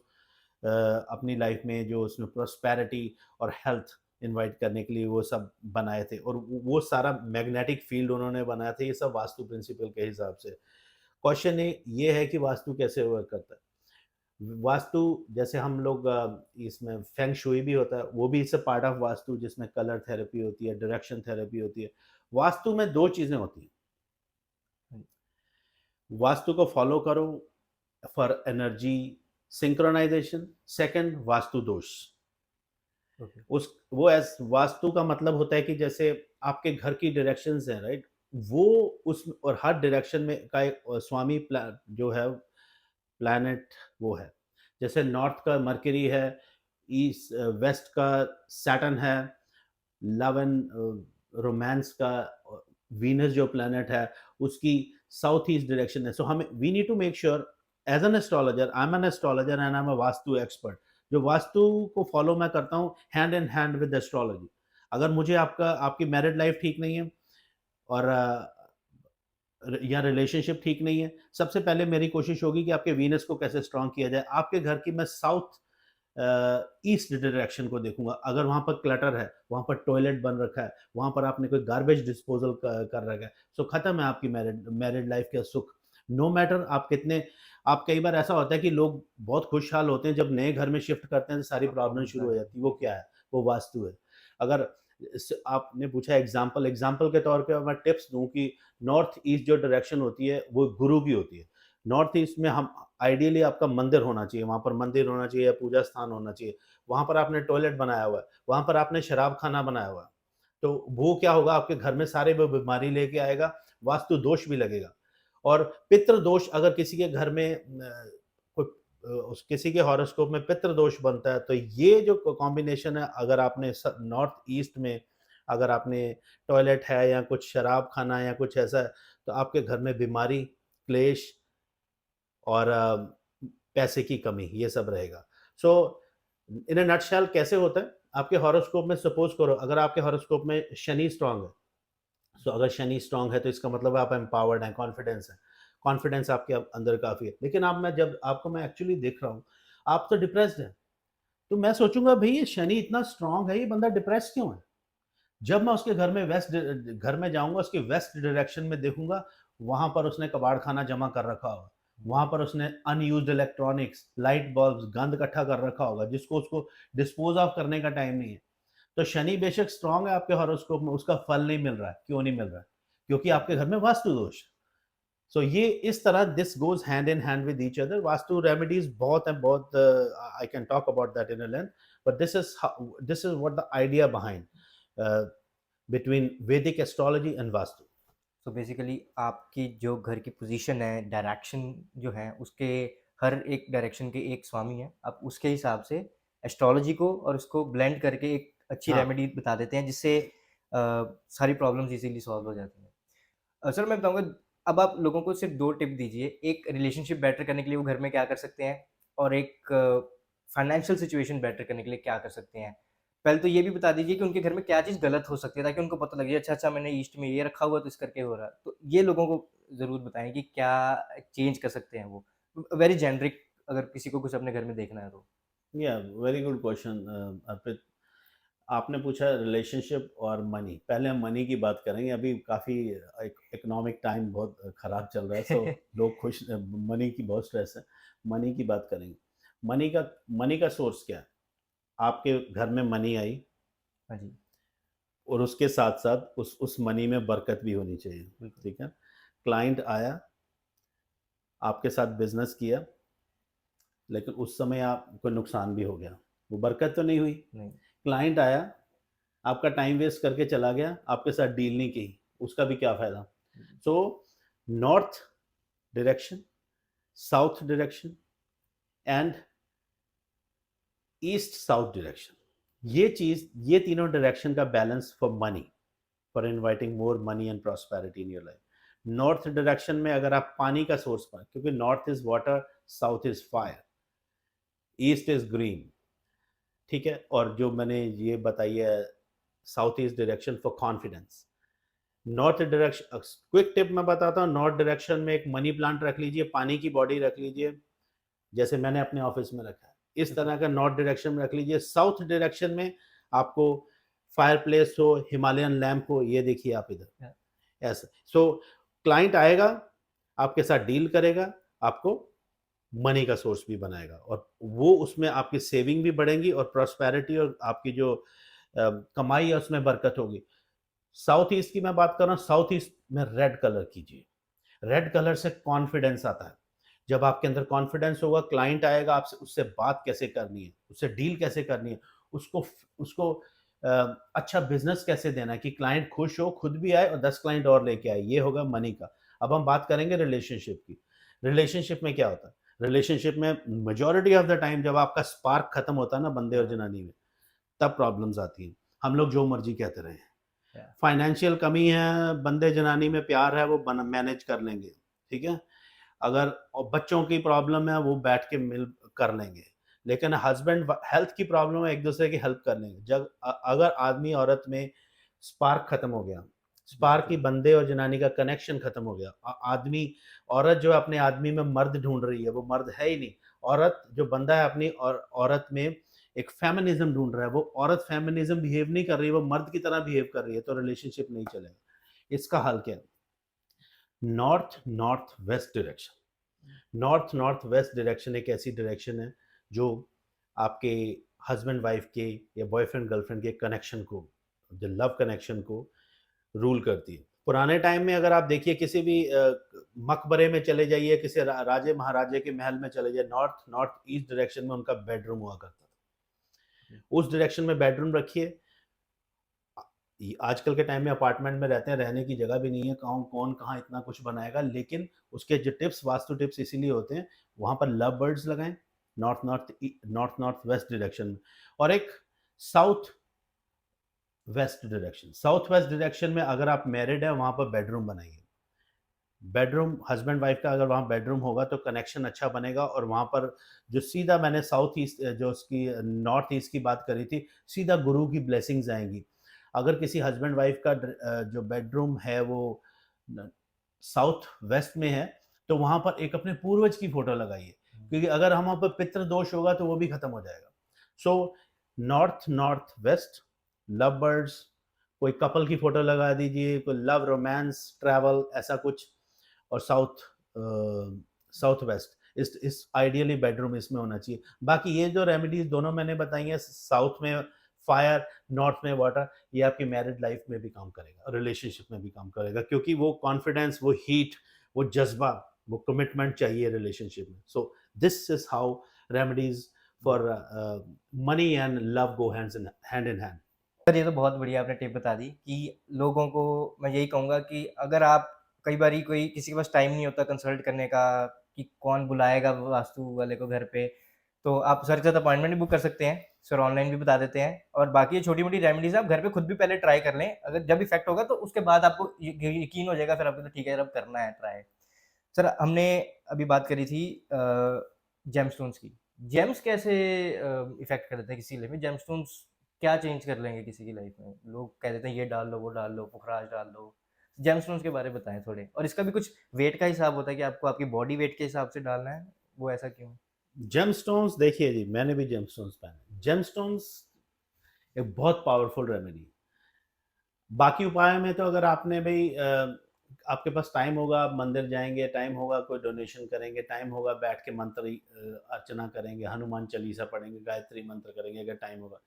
अपनी लाइफ़ में जो उसमें प्रॉस्पेरिटी और हेल्थ इनवाइट करने के लिए वो सब बनाए थे और वो सारा मैग्नेटिक फील्ड उन्होंने बनाया था, ये सब वास्तु प्रिंसिपल के हिसाब से। क्वेश्चन ये है कि वास्तु कैसे वर्क करता है? वास्तु जैसे हम लोग इसमें फेंग शुई भी होता है, वो भी it's a part of vastu जिसमें कलर थेरेपी होती है, डायरेक्शन थेरेपी होती है। वास्तु में 2 चीज़ें होती हैं, हाँ जी, वास्तु को फॉलो करो for energy synchronisation, second vastu दोष। ओके, उस वो एस वास्तु का मतलब होता है कि जैसे आपके घर की डायरेक्शंस हैं, राइट? वो उस और हर डायरेक्शन में का एक स्वामी जो है प्लैनेट वो है। जैसे नॉर्थ का मरकरी है, वेस्ट का सैटर्न है, लव एंड रोमांस का वीनस जो प्लैनेट है, उसकी साउथ ईस्ट डायरेक्शन है। सो हमें we need to make sure as an astrologer, I am an astrologer and I am a vastu expert. जो वास्तु को फॉलो मैं करता हूँ hand in hand with astrology. अगर मुझे आपकी मैरिड लाइफ ठीक नहीं है और या रिलेशनशिप ठीक नहीं है, सबसे पहले मेरी कोशिश होगी कि आपके वीनस को कैसे स्ट्रॉन्ग किया जाए। आपके घर की मैं साउथ ईस्ट डायरेक्शन को देखूँगा। अगर वहाँ पर क्लटर है, वहाँ पर टॉयलेट बन रखा है, वहाँ पर आपने कोई गार्बेज डिस्पोज़ल क कर रखा है, सो खत्म है आपकी मैरिड मैरिड लाइफ़ का सुख। नो मैटर आप कितने आप कई बार ऐसा होता है कि लोग बहुत खुशहाल होते हैं, जब नए घर में शिफ्ट करते हैं तो सारी प्रॉब्लम प्रॉब्लम्स शुरू आ हो जाएँ। जाती है। वो क्या है? वो वास्तु है। अगर आपने पूछा एग्ज़ाम्पल के तौर पे मैं टिप्स दूँ कि नॉर्थ ईस्ट जो डायरेक्शन होती है, वो गुरु की होती है। नॉर्थ ईस्ट में हम आइडियली आपका मंदिर होना चाहिए, वहाँ पर मंदिर होना चाहिए या पूजा स्थान होना चाहिए। वहाँ पर आपने टॉयलेट बनाया हुआ है, वहाँ पर आपने शराब खाना बनाया हुआ है। तो वो क्या होगा आपके घर में सारे वो बीमारी लेके आएगा, वास्तु दोष भी लगेगा। और पितृ दोष अगर किसी के घर में कोई उस किसी के हॉरोस्कोप में पितृ दोष बनता है, तो ये जो कॉम्बिनेशन है अगर आपने नॉर्थ ईस्ट में अगर आपने टॉयलेट है या कुछ शराब खाना है या कुछ ऐसा है, तो आपके घर में बीमारी, क्लेश और पैसे की कमी ये सब रहेगा। सो इन अ नटशेल कैसे होता है, आपके हॉरोस्कोप में सपोज़ करो अगर आपके हॉरोस्कोप में शनि स्ट्रॉन्ग है, सो अगर शनि स्ट्रॉन्ग है तो इसका मतलब है आप एम्पावर्ड हैं, कॉन्फिडेंस है। कॉन्फिडेंस आपके अंदर काफ़ी है। लेकिन अब मैं जब आपको मैं एक्चुअली देख रहा हूँ, आप तो डिप्रेस्ड हैं। तो मैं सोचूँगा भई ये शनि इतना स्ट्रॉन्ग है, ये बंदा डिप्रेस्ड क्यों है? जब मैं उसके घर में घर में जाऊँगा, उसके वेस्ट डायरेक्शन में देखूँगा, वहाँ पर उसने कबाड़खाना जमा कर रखा होगा। वहाँ पर उसने अनयूज्ड इलेक्ट्रॉनिक्स, लाइट बल्ब्स, गंद इकट्ठा कर रखा होगा, जिसको उसको डिस्पोज़ ऑफ करने का टाइम नहीं है। तो शनि बेशक स्ट्रॉन्ग है आपके हॉरोस्कोप में, उसका फल नहीं मिल रहा है। क्यों नहीं मिल रहा है? क्योंकि आपके घर में वास्तु दोष है। सो ये इस तरह this goes hand in hand with each other. Vastu remedies बहुत हैं, बहुत I can talk about that in a length, but this is what the idea behind uh, between Vedic astrology and Vastu. So basically आपकी जो घर की position है, direction जो है, उसके हर एक डायरेक्शन के एक स्वामी हैं। आप उसके हिसाब से एस्ट्रोलॉजी को और उसको ब्लेंड करके एक अच्छी हाँ, रेमेडी बता देते हैं जिससे सारी प्रॉब्लम्स इजीली सॉल्व हो जाती हैं। सर मैं बताऊँगा, अब आप लोगों को सिर्फ़ 2 टिप दीजिए, एक रिलेशनशिप बेटर करने के लिए वो घर में क्या कर सकते हैं और एक फाइनेंशियल सिचुएशन बेटर करने के लिए क्या कर सकते हैं? पहले तो ये भी बता दीजिए कि उनके घर में क्या चीज़ गलत हो सकती है ताकि उनको पता लगे, अच्छा-अच्छा मैंने ईस्ट में ये रखा हुआ है तो इस करके हो रहा है। तो ये लोगों को ज़रूर बताएँ कि क्या चेंज कर सकते हैं वो? वेरी जेनेरिक, अगर किसी को कुछ अपने घर में देखना है तो। या वेरी गुड क्वेश्चन अर्पित। आपने पूछा रिलेशनशिप और मनी। पहले हम मनी की बात करेंगे। अभी काफ़ी इकोनॉमिक टाइम बहुत ख़राब चल रहा है, सो लोग खुश, मनी की बहुत स्ट्रेस है। मनी की बात करेंगे। मनी का सोर्स क्या है? आपके घर में मनी आई हाँ जी, और उसके साथ-साथ उस मनी में बरकत भी होनी चाहिए, बिल्कुल। ठीक है? क्लाइंट आया, आपके साथ बिज़नेस किया, लेकिन उस समय आपको नुकसान भी हो गया। वो बरकत तो नहीं हुई। नहीं, क्लाइंट आया, आपका टाइम वेस्ट करके चला गया, आपके साथ डील नहीं की, उसका भी क्या फ़ायदा? So north direction, south direction and east south direction, ये तीनों डायरेक्शन का balance for money, for inviting more money and prosperity in your life. North direction में अगर आप पानी का सोर्स पाएँ, क्योंकि north is water, south is fire, east is green, ठीक है? और जो मैंने ये बताई है, south east direction for confidence. North direction, quick tip मैं बताता हूँ, नॉर्थ डायरेक्शन में एक मनी प्लांट रख लीजिए, पानी की बॉडी रख लीजिए, जैसे मैंने अपने ऑफिस में रखा है। इस बिल्कुल। तरह का नॉर्थ डायरेक्शन में रख लीजिए। साउथ डायरेक्शन में आपको फायरप्लेस हो, हिमालयन लैंप हो, ये देखिए आप इधर, हाँ, ऐसा। सो क्लाइंट आएगा, आपके साथ डील करेगा, आपको मनी का सोर्स भी बनाएगा और वो उसमें आपकी सेविंग भी बढ़ेंगी और प्रॉस्पेरिटी और आपकी जो कमाई है उसमें बरकत होगी। साउथ ईस्ट की मैं बात कर रहा हूँ, साउथ ईस्ट में रेड कलर कीजिए। रेड कलर से कॉन्फिडेंस आता है। जब आपके अंदर कॉन्फिडेंस होगा, क्लाइंट आएगा, आपसे उससे बात कैसे करनी है, उससे डील कैसे करनी है, उसको उसको अ, अच्छा बिज़नेस कैसे देना है कि क्लाइंट खुश हो, खुद भी आए और 10 क्लाइंट और लेके आए, ये होगा मनी का। अब हम बात करेंगे रिलेशनशिप की। रिलेशनशिप में क्या होता है? रिलेशनशिप में मेजॉरिटी ऑफ द टाइम जब आपका स्पार्क खत्म होता है ना बंदे और हाँ, जनानी में, तब प्रॉब्लम्स आती हैं। हम लोग जो मर्ज़ी कहते रहें। या फाइनेंशियल कमी है, बंदे-जनानी में प्यार है, वो बन मैनेज कर लेंगे, ठीक है? अगर बच्चों की प्रॉब्लम है, वो बैठ के मिल कर लेंगे। लेकिन हस्बैंड व हेल्थ की प्रॉब्लम है, एक-दूसरे की हेल्प कर लेंगे। अगर आदमी-औरत में स्पार्क खत्म हो गया, स्पार्क की बिल्कुल। बंदे और जनानी का कनेक्शन खत्म हो गया। आदमी औरत जो है अपने आदमी में मर्द ढूँढ रही है, वो मर्द है ही नहीं। औरत जो बंदा है अपनी औरत में एक फेमिनिज़्म ढूँढ रहा है, वो औरत फेमिनिज़्म बिहेव नहीं कर रही है, वो मर्द की तरह बिहेव कर रही है, तो रिलेशनशिप नहीं चलेगा। इसका हल क्या है? North north west direction. North north west direction एक ऐसी डायरेक्शन है जो आपके हस्बैंड वाइफ के या बॉयफ्रेंड गर्लफ्रेंड के कनेक्शन को, जो लव कनेक्शन को रूल करती है। पुराने टाइम में अगर आप देखिए किसी भी मकबरे में चले जाइए, किसी राजे महाराजे के महल में चले जाइए, नॉर्थ नॉर्थ ईस्ट डायरेक्शन में उनका बेडरूम हुआ करता था। उस डायरेक्शन में बेडरूम रखिए। आजकल के टाइम में अपार्टमेंट में रहते हैं, रहने की जगह भी नहीं है, कौन कौन कहाँ इतना कुछ बनाएगा, लेकिन उसके जो टिप्स, वास्तु टिप्स इसीलिए होते हैं, वहाँ पर लव बर्ड्स लगाएँ, नॉर्थ नॉर्थ वेस्ट डायरेक्शन में, और एक south west direction. South west direction में अगर आप मैरिड हैं, वहाँ पर बेडरूम बनाइए। बेडरूम हस्बैंड वाइफ का अगर वहाँ बेडरूम होगा तो कनेक्शन अच्छा बनेगा, और वहाँ पर जो सीधा मैंने साउथ ईस्ट जो उसकी नॉर्थ ईस्ट की बात करी थी, सीधा गुरु की ब्लेसिंग्स आएँगी। अगर किसी हस्बैंड वाइफ का जो बेडरूम है वो न साउथ वेस्ट में है, तो वहाँ पर एक अपने पूर्वज की फ़ोटो लगाइए, क्योंकि अगर हम वहाँ पर पितृ दोष होगा तो वो भी खत्म हो जाएगा। So north north west, love birds, कोई कपल की फ़ोटो लगा दीजिए, कोई लव, रोमांस, ट्रैवल ऐसा कुछ, और साउथ वेस्ट, इस आइडियली बेडरूम इसमें होना चाहिए। बाकी ये जो रेमेडीज़ दोनों मैंने बताई हैं, साउथ में फायर, नॉर्थ में वाटर, ये आपकी मैरिड लाइफ में भी काम करेगा, रिलेशनशिप में भी काम करेगा, क्योंकि वो कॉन्फिडेंस, वो हीट, वो जज़्बा, वो कमिटमेंट चाहिए रिलेशनशिप में। So this is how remedies for money and love go hand in hand. Sir ये तो बहुत बढ़िया आपने टिप बता दी कि लोगों को मैं यही कहूँगा कि अगर आप कई बारी कोई किसी के पास टाइम नहीं होता कंसल्ट करने का कि कौन बुलाएगा वास्तु वाले को घर पे, तो आप सर के साथ अपॉइंटमेंट भी बुक कर सकते हैं, सर ऑनलाइन भी बता देते हैं, और बाकी ये छोटी-मोटी रेमेडीज़ आप घर पे खुद भी पहले ट्राई कर लें, अगर जब इफ़ेक्ट होगा तो उसके बाद आपको यकीन हो जाएगा, फिर आपको तो ठीक है यार अब करना है ट्राई। सर हमने अभी बात करी थी जेमस्टोन्स की। जेम्स कैसे इफ़ेक्ट कर देते हैं किसी की लाइफ़ में? जेमस्टोन्स क्या चेंज कर लेंगे किसी की लाइफ़ में? लोग कह देते हैं ये डाल लो, वो डाल लो, पुखराज डाल दो। जेमस्टोन्स के बारे में बताएँ थोड़े, और इसका भी कुछ वेट का हिसाब होता है कि आपको आपकी बॉडी वेट के हिसाब से डालना है, वो ऐसा क्यों? जेमस्टोन्स देखिए जी, मैंने भी जेमस्टोन्स पहने। जेमस्टोन्स एक बहुत पावरफुल रेमेडी है। बाकी उपायों में तो अगर आपने भई आपके पास टाइम होगा, आप मंदिर जाएँगे, टाइम होगा कोई डोनेशन करेंगे, टाइम होगा बैठ के मंत्र अर्चना करेंगे, हनुमान चालीसा पढ़ेंगे, गायत्री मंत्र करेंगे अगर टाइम होगा।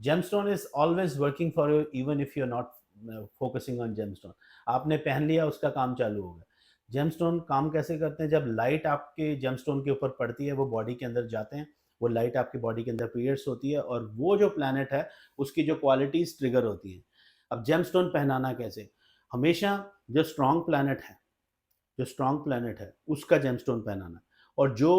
Gemstone is always working for you even if you are not focusing on gemstone. आपने पहन लिया, उसका काम चालू हो गया। जेमस्टोन काम कैसे करते हैं, जब लाइट आपके जेमस्टोन के ऊपर पड़ती है, वो बॉडी के अंदर जाते हैं, वो लाइट आपकी बॉडी के अंदर पियर्स होती है और वो जो प्लैनेट है, उसकी जो क्वालिटीज़ ट्रिगर होती हैं। अब जेमस्टोन पहनाना कैसे? हमेशा जो स्ट्रॉन्ग प्लैनेट है, जो स्ट्रॉन्ग प्लैनेट है, उसका जेमस्टोन पहनाना, और जो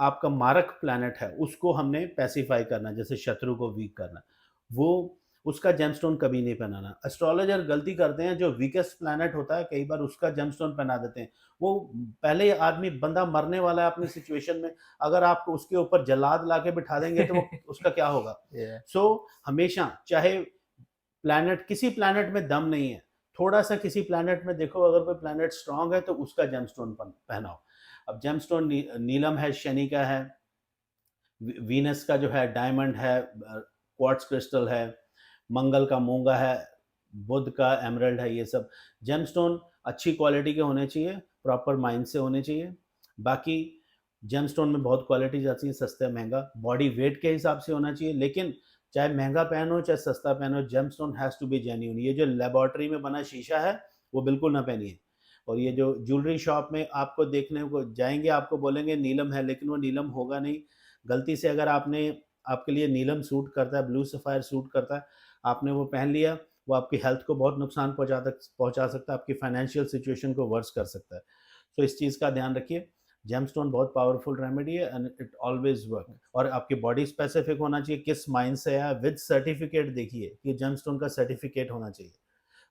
आपका मारक प्लैनेट है, उसको हमने पैसिफाई करना, जैसे शत्रु को वीक करना, वो उसका जेमस्टोन कभी नहीं पहनाना। एस्ट्रोलॉजर गलती करते हैं, जो वीकेस्ट प्लैनेट होता है, कई बार उसका जेमस्टोन पहना देते हैं। वो पहले ही आदमी बंदा मरने वाला है अपनी सिचुएशन में, अगर आप उसके ऊपर जल्लाद लाके बिठा देंगे, तो वो उसका क्या होगा? या हमेशा चाहे प्लैनेट किसी प्लैनेट में दम नहीं है, थोड़ा-सा किसी प्लैनेट में देखो, अगर कोई प्लैनेट स्ट्रॉन्ग है तो उसका जेमस्टोन पहनाओ। अब जेमस्टोन नीलम है, शनि का है, वीनस का जो है डायमंड है, क्वार्ट्ज क्रिस्टल है, मंगल का मूंगा है, बुध का एमरल्ड है, ये सब जेमस्टोन अच्छी क्वालिटी के होने चाहिए, प्रॉपर माइन से होने चाहिए। बाकी जेमस्टोन में बहुत क्वालिटीज आती हैं, सस्ता महंगा, बॉडी वेट के हिसाब से होना चाहिए, लेकिन चाहे महंगा पहनो चाहे सस्ता पहनो, gemstone has to be genuine. ये जो लेबोरेटरी में बना शीशा है, वो बिल्कुल ना पहनिए। और ये जो ज्वेलरी शॉप में आपको देखने को जाएंगे, आपको बोलेंगे नीलम है, लेकिन वो नीलम होगा नहीं। गलती से अगर आपने, आपके लिए नीलम सूट करता है, ब्लू सफ़ायर सूट करता है, आपने वो पहन लिया, वो आपकी हेल्थ को बहुत नुकसान पहुँचा सकता है, आपकी फाइनेंशियल सिचुएशन को वर्स कर सकता है। तो इस चीज़ का ध्यान रखिए। जेमस्टोन बहुत पावरफुल रेमेडी है एंड इट ऑलवेज़ वर्क, और आपकी बॉडी स्पेसिफिक होना चाहिए, किस माइन से है, विद सर्टिफिकेट देखिए कि जेमस्टोन का सर्टिफिकेट होना चाहिए।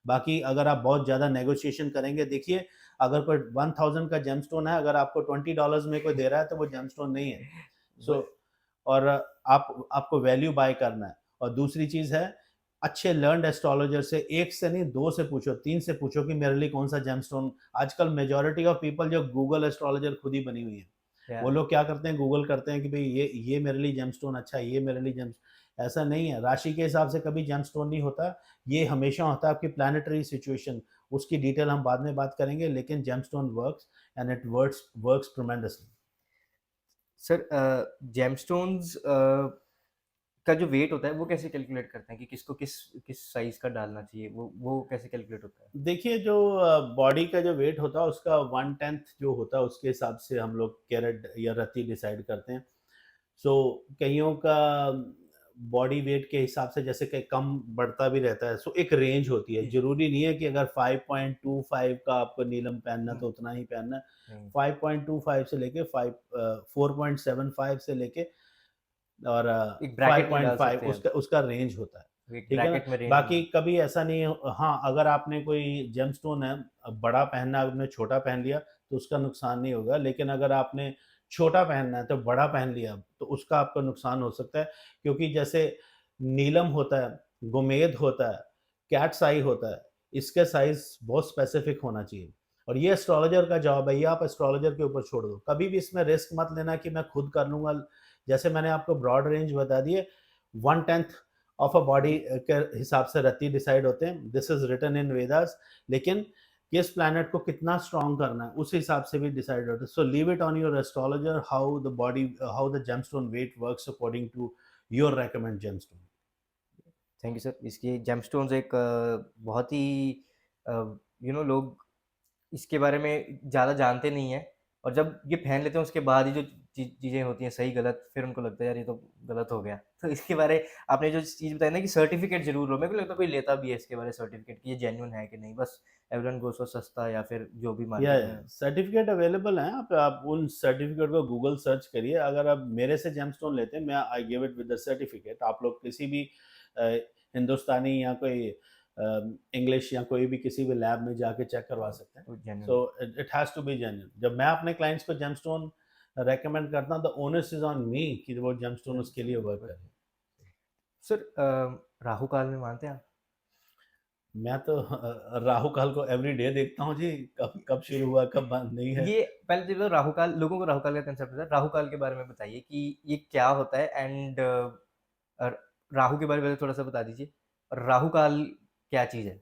बाकी अगर आप बहुत ज़्यादा नेगोशिएशन करेंगे, देखिए अगर कोई 1000 का जेमस्टोन है, अगर आपको $20 में कोई दे रहा है, तो वो जेमस्टोन नहीं है। ब सो और आपको वैल्यू बाय करना है। और दूसरी चीज़ है, अच्छे लर्न्ड एस्ट्रोलॉजर से, 1 से नहीं 2 से पूछो, 3 से पूछो कि मेरे लिए कौन-सा जेमस्टोन। आजकल मेजॉरिटी ऑफ पीपल जो गूगल एस्ट्रोलॉजर खुद ही बनी हुई है। या वो लोग क्या करते हैं, गूगल करते हैं कि भई ये मेरे लिए जेमस्टोन अच्छा है, ये मेरे लिए जेम्स ऐसा नहीं है। राशि के हिसाब से कभी जेमस्टोन नहीं होता। ये हमेशा होता है आपकी प्लैनेटरी सिचुएशन। उसकी डिटेल हम बाद में बात करेंगे, लेकिन gemstone works and it works tremendously. Sir gemstones का जो वेट होता है वो कैसे कैलकुलेट करते हैं कि किसको किस किस साइज़ का डालना चाहिए? वो कैसे कैलकुलेट होता है? देखिए, जो बॉडी का जो वेट होता है, उसका 1/10 जो होता है, उसके हिसाब से हम लोग कैरेट या रत्ती डिसाइड करते हैं। सो कइयों का बॉडी वेट के हिसाब से जैसे कि कम बढ़ता भी रहता है। सो एक रेंज होती है, जी। ज़रूरी नहीं है कि अगर 5.25 का आपको नीलम पहनना हुँ, तो उतना ही पहनना है। हुँ। 5.25 से लेके 4.75 से लेके और एक ब्रैकेट में डाल 5.5 सकते हैं आप, उसका उसका रेंज होता है। एक ठीक है ना? ब्रैकेट में रेंज बाकी में। कभी ऐसा नहीं हाँ, अगर आपने कोई जेमस्टोन है, बड़ा पहनना है, आपने छोटा पहन लिया, तो उसका नुकसान नहीं होगा। लेकिन अगर आपने छोटा पहनना है, तो बड़ा पहन लिया, तो उसका आपको नुकसान हो सकता है। क्योंकि जैसे नीलम होता है, गोमेद होता है, कैट्स आई होता है, इसके साइज़ बहुत स्पेसिफिक होना चाहिए। और ये एस्ट्रोलॉजर का जॉब है, ये आप एस्ट्रोलॉजर के ऊपर छोड़ दो। कभी भी इसमें रिस्क मत लेना कि मैं खुद कर लूँगा। जैसे मैंने आपको ब्रॉड रेंज बता दी है, 1/10 ऑफ अ बॉडी के हिसाब से रत्ती डिसाइड होते हैं। This is written in Vedas. लेकिन किस प्लैनेट को कितना स्ट्रॉन्ग करना है, उस हिसाब से भी डिसाइड होता है। So leave it on your astrologer how the gemstone weight works according to your recommend gemstone. Thank you sir. इसकी जेमस्टोन्स एक बहुत ही लोग इसके बारे में ज़्यादा जानते नहीं हैं, और जब ये पहन लेते हैं उसके बाद ही जो चीज़ें होती हैं सही गलत, फिर उनको लगता है यार ये तो गलत हो गया। तो इसके बारे आपने जो चीज़ बताई ना कि सर्टिफ़िकेट ज़रूर लो, मेरे को लगता है कोई लेता भी है इसके बारे सर्टिफ़िकेट कि ये जेन्युइन है कि नहीं, बस एवरीवन गोज़ फॉर सस्ता या फिर जो भी या मार्केट में सर्टिफिकेट अवेलेबल हैं, आप उन सर्टिफिकेट को गूगल सर्च करिए। अगर आप मेरे से जेमस्टोन लेते हैं, मैं I give it with the certificate. आप लोग किसी भी अ, हिंदुस्तानी या कोई इंग्लिश या कोई भी किसी भी लैब में जाके चेक करवा सकते हैं। तो जेन्युइन सो है। It it has to be genuine. जब मैं अपने क्लाइंट्स को जेमस्टोन रेकमेंड करता हूँ, the onus is on me कि वो जेमस्टोन उसके लिए वर्क करे। सर राहु काल में मानते हैं आप? मैं तो राहु काल को एवरीडे देखता हूँ जी, कब कब शुरू हुआ, कब बंद नहीं है। ये पहले चलो राहु काल लोगों को राहु काल का कंसेप्ट पता है, राहु काल के बारे में बताइए कि ये क्या होता है एंड राहु के बारे में थोड़ा-सा बता दीजिए और राहु काल क्या चीज़ है?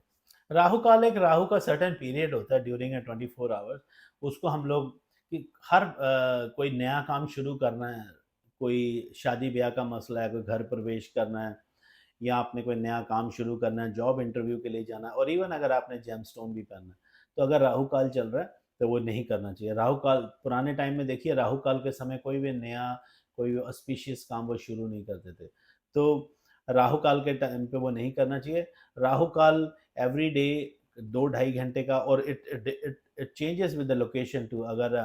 राहु काल एक राहु का सर्टेन पीरियड होता है ड्यूरिंग 24 आवर्स। उसको हम लोग कि हर कोई नया काम शुरू करना है, कोई शादी ब्याह का मसला है, कोई घर प्रवेश करना है या आपने कोई नया काम शुरू करना है, जॉब इंटरव्यू के लिए जाना है और इवन अगर आपने जेमस्टोन भी पहनना है, तो अगर राहु काल चल रहा है तो वो नहीं करना चाहिए। राहु काल पुराने टाइम में देखिए, राहु काल के समय कोई भी नया, कोई भी ऑस्पिशियस काम वो शुरू नहीं करते थे। तो राहु काल के टाइम पे वो नहीं करना चाहिए। राहु काल एवरी डे 2 ढाई घंटे का, और it changes with the location too. अगर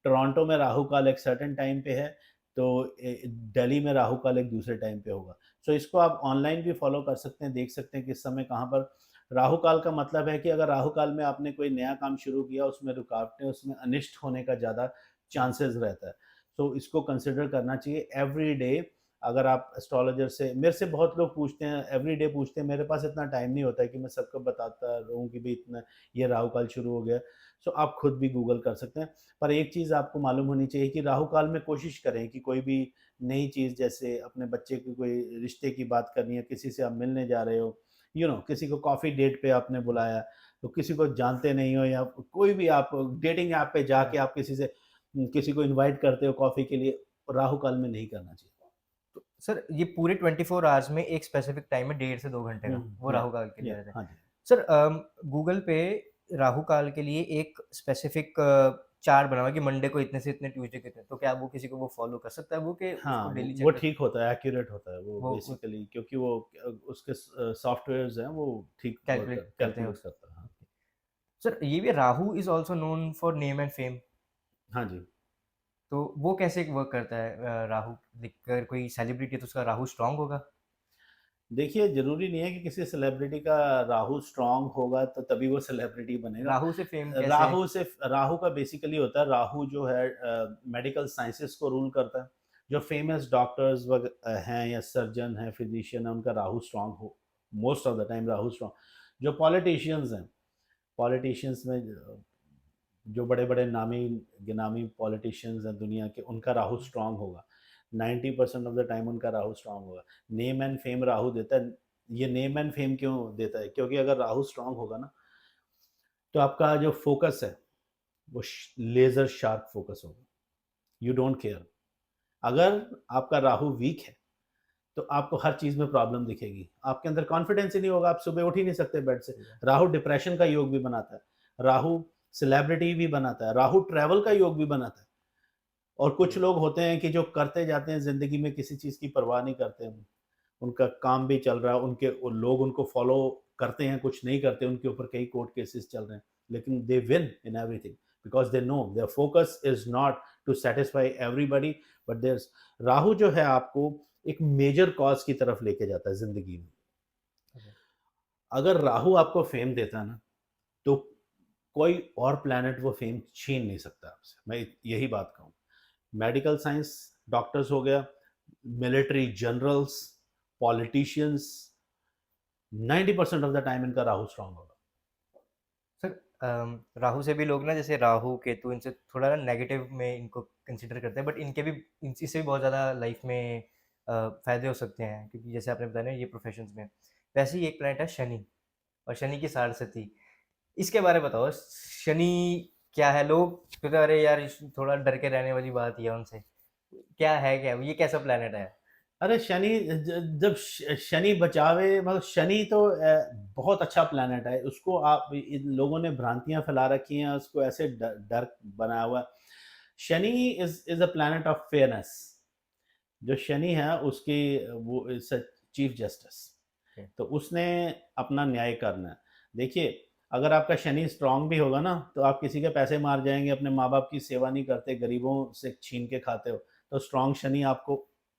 टोरंटो में राहु काल एक सर्टेन टाइम पे है, तो दिल्ली में राहु काल एक दूसरे टाइम पे होगा। सो इसको आप ऑनलाइन भी फॉलो कर सकते हैं, देख सकते हैं किस समय कहाँ पर राहु काल का मतलब है कि अगर राहु काल में आपने कोई नया काम शुरू किया, उसमें रुकावटें, उसमें अनिष्ट होने का ज़्यादा चांसेस रहता है। सो इसको कंसिडर करना चाहिए एवरी डे। अगर आप एस्ट्रोलॉजर से, मेरे से बहुत लोग पूछते हैं, एवरी डे पूछते हैं, मेरे पास इतना टाइम नहीं होता है कि मैं सबको बताता रहूँ कि भाई इतना ये राहु काल शुरू हो गया। सो आप खुद भी गूगल कर सकते हैं। पर एक चीज़ आपको मालूम होनी चाहिए कि राहु काल में कोशिश करें कि कोई भी नई चीज़, जैसे अपने बच्चे की कोई रिश्ते की बात करनी है, किसी से आप मिलने जा रहे हो, किसी को कॉफ़ी डेट पे आपने बुलाया, तो किसी को जानते नहीं हो या कोई भी आप डेटिंग ऐप पे हाँ, जाके आप किसी को इनवाइट करते हो कॉफ़ी के लिए, राहु काल में नहीं करना चाहिए। तो सर ये पूरे 24 आवर्स में एक स्पेसिफिक टाइम है 1.5 से 2 घंटे का, वो या राहु काल के लिए रहता है। हाँ जी। सर गूगल पे राहु काल के लिए एक स्पेसिफिक चार्ट बना हुआ है कि मंडे को इतने से इतने, ट्यूसडे को इतने, तो क्या वो किसी को वो फॉलो कर सकता है वो कि हाँ, उसको डेली वो चेक कर ठीक होता है, एक्यूरेट होता है वो वो बेसिकली, क्योंकि वो उसके सॉफ्टवेयर्स हैं, वो ठीक वर्क कैलकुलेट करते हैं कैलकुलेट उसको? करता है। हाँ। सर ये भी Rahu is also known for name and fame, हाँ जी। तो वो कैसे वर्क करता है राहु दिखकर कोई सेलिब्रिटी है तो उसका राहु स्ट्रॉन्ग होगा? देखिए, ज़रूरी नहीं है कि किसी सेलिब्रिटी का राहु स्ट्रॉन्ग होगा तो तभी वो सेलिब्रिटी बनेगा। राहु से फेम कैसे राहु का बेसिकली होता है, राहु जो है मेडिकल साइंसेज़ को रूल करता है। जो फ़ेमस डॉक्टर्स हैं या सर्जन हैं, फिज़िशियन हैं, उनका राहु स्ट्रॉन्ग हो, most of the time Rahu strong. जो पॉलिटिशियंस हैं, पॉलिटिशियंस में जो बड़े-बड़े नामी-गिनामी पॉलिटिशियंस हैं दुनिया के, उनका राहु स्ट्रॉन्ग होगा। 90% ऑफ द टाइम उनका राहु स्ट्रॉन्ग होगा। नेम एंड फेम राहु देता है। ये नेम एंड फेम क्यों देता है? क्योंकि अगर राहु स्ट्रॉन्ग होगा ना, तो आपका जो फ़ोकस है, वो लेज़र शार्प फ़ोकस होगा। You don't care. अगर आपका राहु वीक है, तो आपको हर चीज़ में प्रॉब्लम दिखेगी। आपके अंदर कॉन्फिडेंस ही नहीं होगा, आप सुबह उठ ही नहीं सकते बेड से। राहु डिप्रेशन का योग भी बनाता है। राहु सेलिब्रिटी भी बनाता है। राहु ट्रैवल का योग भी बनाता है। और कुछ लोग होते हैं कि जो करते जाते हैं ज़िंदगी में, किसी चीज़ की परवाह नहीं करते हैं। उनका काम भी चल रहा है, उनके वो लोग उनको फ़ॉलो करते हैं, कुछ नहीं करते, उनके ऊपर कई कोर्ट केसेस चल रहे हैं। लेकिन they win in everything because they know their focus is not to satisfy everybody, but there's Rahu जो है आपको एक मेजर कॉज़ की तरफ लेके जाता है ज़िंदगी में। अगर राहु आपको फ़ेम देता है ना, तो कोई और प्लैनेट वो फ़ेम छीन नहीं सकता आपसे। मैं यही बात कहूँ। मेडिकल साइंस, डॉक्टर्स हो गया, military generals, politicians, 90% of the time इनका राहु स्ट्रॉन्ग होगा। सर राहु से भी लोग ना जैसे राहु केतु इनसे थोड़ा ना नेगेटिव में इनको कंसिडर करते हैं बट इनके भी इससे भी बहुत ज़्यादा लाइफ में फायदे हो सकते हैं क्योंकि जैसे आपने बताया ना ये प्रोफेशंस में वैसे ही एक प्लैनेट है शनि और शनि की साढ़े इसके बारे में बताओ शनि क्या है लोग कहते हैं, अरे यार थोड़ा डर के रहने वाली बात ही है उनसे क्या है क्या ये कैसा प्लैनेट है अरे शनि, जब शनि बचावे, मतलब शनि तो बहुत अच्छा प्लैनेट है। उसको आप इन लोगों ने भ्रांतियां फैला रखी हैं, उसको ऐसे डर डर बनाया हुआ है। Shani is a planet of fairness. जो शनि है उसकी वो इज चीफ जस्टिस, Okay. तो उसने अपना न्याय करना है। देखिए, अगर आपका शनि स्ट्रांग भी होगा ना, तो आप किसी के पैसे मार जाएंगे, अपने माँ बाप की सेवा नहीं करते, गरीबों से छीन के खाते हो, तो स्ट्रांग शनि आपको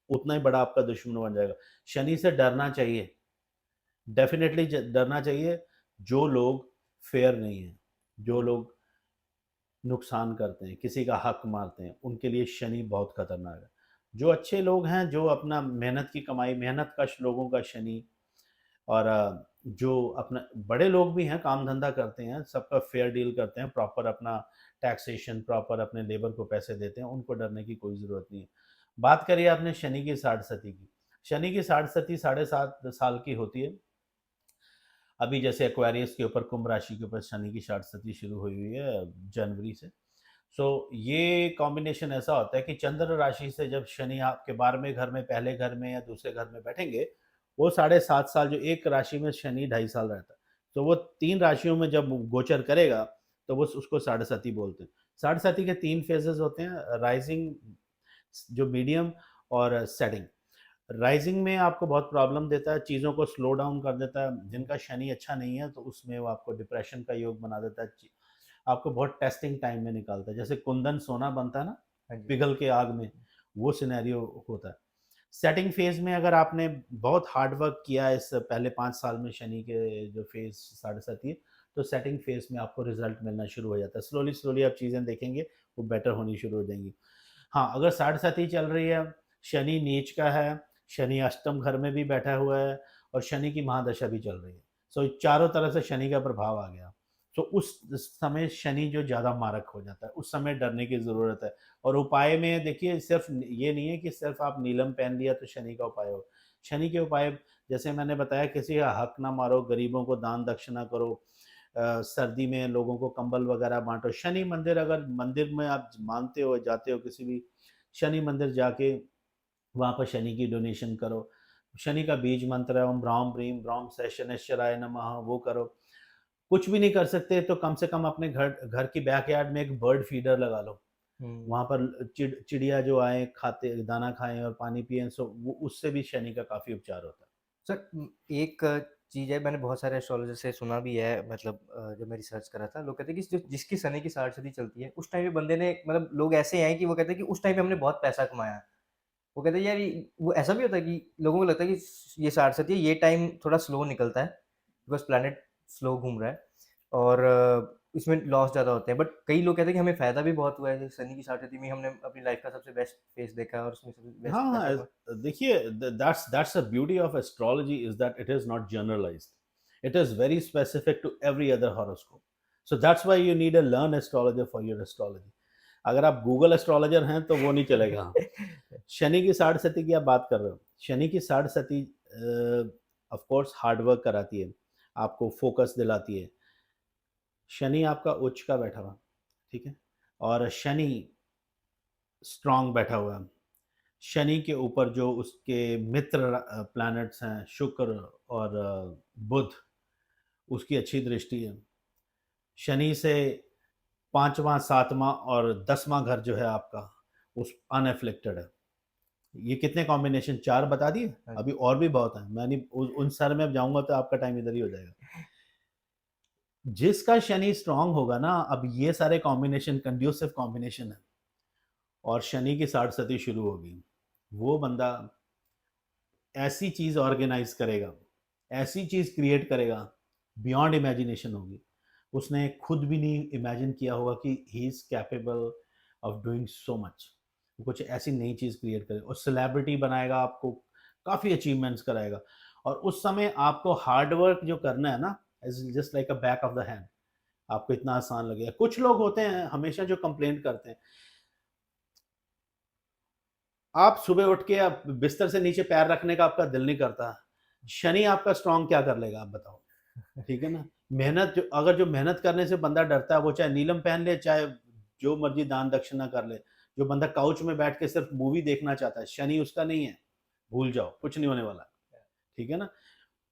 उतना ही बड़ा आपका दुश्मन बन जाएगा। शनि से डरना चाहिए, डेफिनेटली डरना चाहिए। जो लोग फेयर नहीं है, जो लोग नुकसान करते हैं, किसी का हक मारते हैं, उनके लिए शनि बहुत खतरनाक है। जो अच्छे लोग हैं, जो अपना मेहनत की कमाई, मेहनत कश लोगों का शनि, और जो अपना बड़े लोग भी हैं, काम धंधा करते हैं, सबका फेयर डील करते हैं, प्रॉपर अपना टैक्सेशन, प्रॉपर अपने लेबर को पैसे देते हैं, उनको डरने की कोई ज़रूरत नहीं है। बात करिए आपने शनि की साढ़ सती की। शनि की साढ़ सती 7.5 साल की होती है। अभी जैसे एक्वेरियस के ऊपर, कुंभ राशि के ऊपर शनि की साढ़ सती शुरू हुई हुई है जनवरी से। सो ये कॉम्बिनेशन ऐसा होता है कि चंद्र राशि से जब शनि आपके 12वें घर में, पहले घर में या दूसरे घर में बैठेंगे, वो 7.5 साल, जो एक राशि में शनि 2.5 साल रहता है, तो वो 3 राशियों में जब गोचर करेगा, तो वो उसको साढ़े साती बोलते हैं। साढ़े साती के 3 फेजेस होते हैं, राइजिंग, जो मीडियम, और सेटिंग। राइजिंग में आपको बहुत प्रॉब्लम देता है, चीज़ों को स्लो डाउन कर देता है। जिनका शनि अच्छा नहीं है, तो उसमें वो आपको डिप्रेशन का योग बना देता है, आपको बहुत टेस्टिंग टाइम में निकालता है। जैसे कुंदन सोना बनता है ना, हाँ जी। पिघल के आग में, वो सिनेरियो होता है। सेटिंग फेज में अगर आपने बहुत हार्ड वर्क किया है इस पहले 5 साल में, शनि के जो फेज साढ़े साथी है, तो सेटिंग फेज में आपको रिजल्ट मिलना शुरू हो जाता है। स्लोली स्लोली आप चीज़ें देखेंगे, वो बेटर होनी शुरू हो जाएंगी। हाँ, अगर साढ़े साथी चल रही है, शनि नीच का है, शनि अष्टम घर में भी बैठा हुआ है, और शनि की महादशा भी चल रही है, सो चारों तरफ से शनि का प्रभाव आ गया, तो उस समय शनि जो ज़्यादा मारक हो जाता है, उस समय डरने की ज़रूरत है। और उपाय में देखिए, सिर्फ ये नहीं है कि सिर्फ आप नीलम पहन लिया तो शनि का उपाय हो। शनि के उपाय, जैसे मैंने बताया, किसी का हक ना मारो, गरीबों को दान दक्षिणा करो, सर्दी में लोगों को कंबल वगैरह बांटो। शनि मंदिर, अगर मंदिर में आप मानते हो, जाते हो किसी भी शनि मंदिर, जाके वहाँ पर शनि की डोनेशन करो। शनि का बीज मंत्र है, ओम ह्राम ह्रीम ब्रह्म से शनैश्चराय नमः, वो करो। कुछ भी नहीं कर सकते तो कम से कम अपने घर घर की बैकयार्ड में एक बर्ड फीडर लगा लो। हुँ। वहाँ पर चिड़िया जो आए, खाते दाना खाएँ और पानी पिएँ, सो वो उससे भी शनि का काफ़ी उपचार होता है। सर एक चीज़ है, मैंने बहुत सारे एस्ट्रोलॉजर से सुना भी है, मतलब जब मैं रिसर्च कर रहा था, लोग कहते हैं कि जो जिसकी शनि की साढ़ चलती है, उस टाइम पे बंदे ने, मतलब लोग ऐसे हैं कि वो कहते हैं कि उस टाइम पे हमने बहुत पैसा कमाया। वो कहते हैं यार वो ऐसा भी होता है कि लोगों को लगता है कि ये साढ़ है, ये टाइम थोड़ा स्लो निकलता है, बिकॉज़ प्लैनेट स्लो घूम रहा है और इसमें लॉस ज़्यादा होते हैं। बट कई लोग कहते हैं कि हमें फ़ायदा भी बहुत हुआ है, जैसे शनि की साढ़ में हमने अपनी लाइफ़ का सबसे बेस्ट फेज़ देखा है और उसमें सबसे बेस्ट हाँ, पैसा हाँ, कमा। देखिए, that's the beauty of astrology, is that it is not generalised. It is very specific to every other horoscope. So that's why you need a learn astrologer for your astrology. अगर आप Google astrologer हैं, तो वो नहीं चलेगा। शनि की साढ़ सती की आप बात कर रहे हो। शनि की साढ़ सती ऑफ कोर्स हार्ड वर्क कराती है, आपको फोकस दिलाती है। शनि आपका उच्च का बैठा हुआ, ठीक है? और शनि स्ट्रॉन्ग बैठा हुआ है। शनि के ऊपर जो उसके मित्र प्लैनेट्स हैं, शुक्र और बुध, उसकी अच्छी दृष्टि है। शनि से 5वां, 7वां और 10वां घर जो है आपका, उस अनएफ्लिक्टेड है। ये कितने कॉम्बिनेशन, 4 बता दिए? हाँ अभी जी। और भी बहुत हैं। मैं नहीं उन सारे में अब जाऊँगा तो आपका टाइम इधर ही हो जाएगा। जिसका शनि स्ट्रॉन्ग होगा ना, अब ये सारे कॉम्बिनेशन कंड्यूसिव कॉम्बिनेशन है, और शनि की साढ़ सती शुरू होगी। वो बंदा ऐसी चीज़ ऑर्गेनाइज़ करेगा, ऐसी चीज़ क्रिएट करेगा, बियॉन्ड इमेजिनेशन होगी। उसने खुद भी नहीं इमेजिन किया होगा कि he is capable of doing so much. वो कुछ ऐसी नई चीज़ क्रिएट करेगा और सेलिब्रिटी बनाएगा आपको, काफ़ी अचीवमेंट्स कराएगा। और उस समय आपको हार्ड वर्क जो करना है ना, is just like a back of the hand, आपको इतना आसान लगेगा। कुछ लोग होते हैं हमेशा जो कंप्लेंट करते हैं, आप सुबह उठ के आप बिस्तर से नीचे पैर रखने का आपका दिल नहीं करता। शनि आपका स्ट्रॉन्ग क्या कर लेगा आप बताओ? ठीक है ना? मेहनत, जो अगर जो मेहनत करने से बंदा डरता है, वो चाहे नीलम पहन ले, चाहे जो मर्ज़ी दान दक्षिणा कर ले। जो बंदा काउच में बैठ के सिर्फ़ मूवी देखना चाहता है, शनि उसका नहीं है। भूल जाओ, कुछ नहीं होने वाला। ठीक है ना?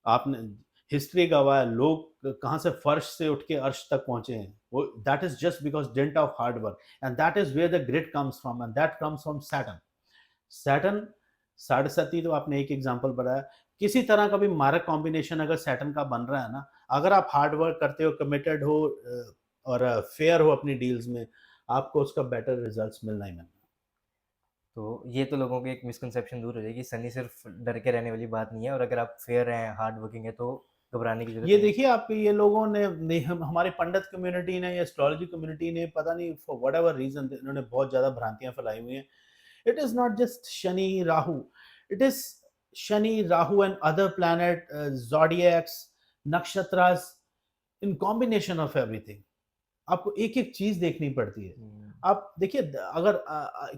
आपने हिस्ट्री गवाह है, लोग कहाँ से फर्श से उठ के अर्श तक पहुँचे हैं। That is just because dint of hard work, and that is where the grit comes from, and that comes from Saturn. Saturn, साढ़े तो आपने एक एग्जांपल बताया। किसी तरह का भी मारक कॉम्बिनेशन अगर सैटर्न का बन रहा है ना, अगर आप हार्ड वर्क करते हो, कमिटेड हो और फेयर हो अपनी डील्स में, आपको उसका बेटर रिजल्ट्स मिलना ही मिलना। तो ये तो लोगों की एक मिसकंसेप्शन दूर हो जाएगी, सनी सिर्फ डर के रहने वाली बात नहीं है, और अगर आप फेयर हैं, हार्ड वर्किंग है, तो घबराने की जरूरत ये नहीं है। देखिए आपके ये लोगों ने हमारे पंडित कम्युनिटी ने या एस्ट्रोलॉजी कम्युनिटी ने पता नहीं फॉर वट एवर रीजन इन्होंने बहुत ज़्यादा भ्रांतियां फैलाई हुई हैं। It is not just Shani Rahu, it is Shani Rahu and other planet, zodiacs, nakshatras, in combination of everything. आपको एक-एक चीज़ देखनी पड़ती है। आप देखिए अगर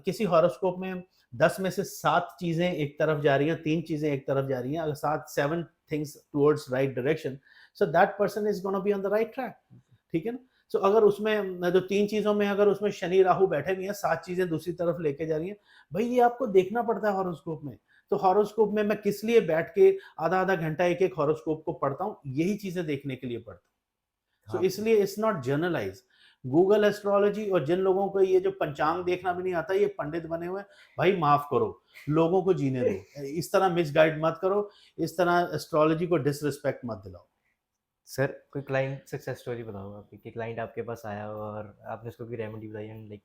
किसी हॉरोस्कोप में 10 में से 7 चीज़ें एक तरफ जा रही हैं, 3 चीज़ें एक तरफ जा रही हैं, अगर 7 things towards right direction, so that person is gonna be on the right track. ठीक है ना? सो अगर उसमें जो 3 चीज़ों में अगर उसमें शनि राहु बैठे हुए हैं, 7 चीज़ें दूसरी तरफ लेके जा रही हैं, भई ये आपको देखना पड़ता है हॉरोस्कोप में। तो हॉरोस्कोप में मैं किस लिए बैठ के आधा-आधा घंटा एक-एक हॉरोस्कोप को पढ़ता हूँ, यही चीज़ें देखने के लिए पढ़ता हूँ। सो हाँ। इसलिए it's not generalized. Google astrology और जिन लोगों को ये जो पंचांग देखना भी नहीं आता, ये पंडित बने हुए हैं, भाई माफ करो, लोगों को जीने दो। इस तरह मिसगाइड मत करो, इस तरह एस्ट्रोलॉजी को डिसरिस्पेक्ट मत दिलाओ। सर कोई क्लाइंट सक्सेस स्टोरी बताओ आपकी, कि क्लाइंट आपके पास आया हो और आपने उसको कोई रेमेडी बताई एंड लाइक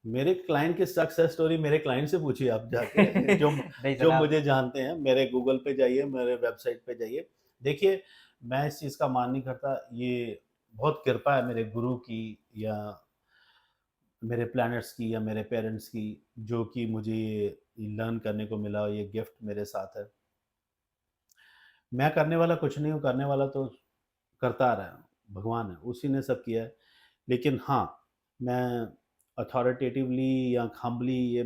मेरे क्लाइंट की सक्सेस स्टोरी मेरे क्लाइंट से पूछिए आप जाके जो नहीं सर जो आप। मुझे जानते हैं, मेरे गूगल पे जाइए, मेरे वेबसाइट पे जाइए। देखिए, मैं इस चीज़ का मान नहीं करता, ये बहुत कृपा है मेरे गुरु की या मेरे प्लैनेट्स की या मेरे पेरेंट्स की, जो कि मुझे ये लर्न करने को मिला, ये गिफ्ट मेरे साथ है। मैं करने वाला कुछ नहीं हूँ, करने वाला तो करता आ रहा है, भगवान है, उसी ने सब किया है। लेकिन हाँ, मैं अथॉरिटेटिवली या हम्बली ये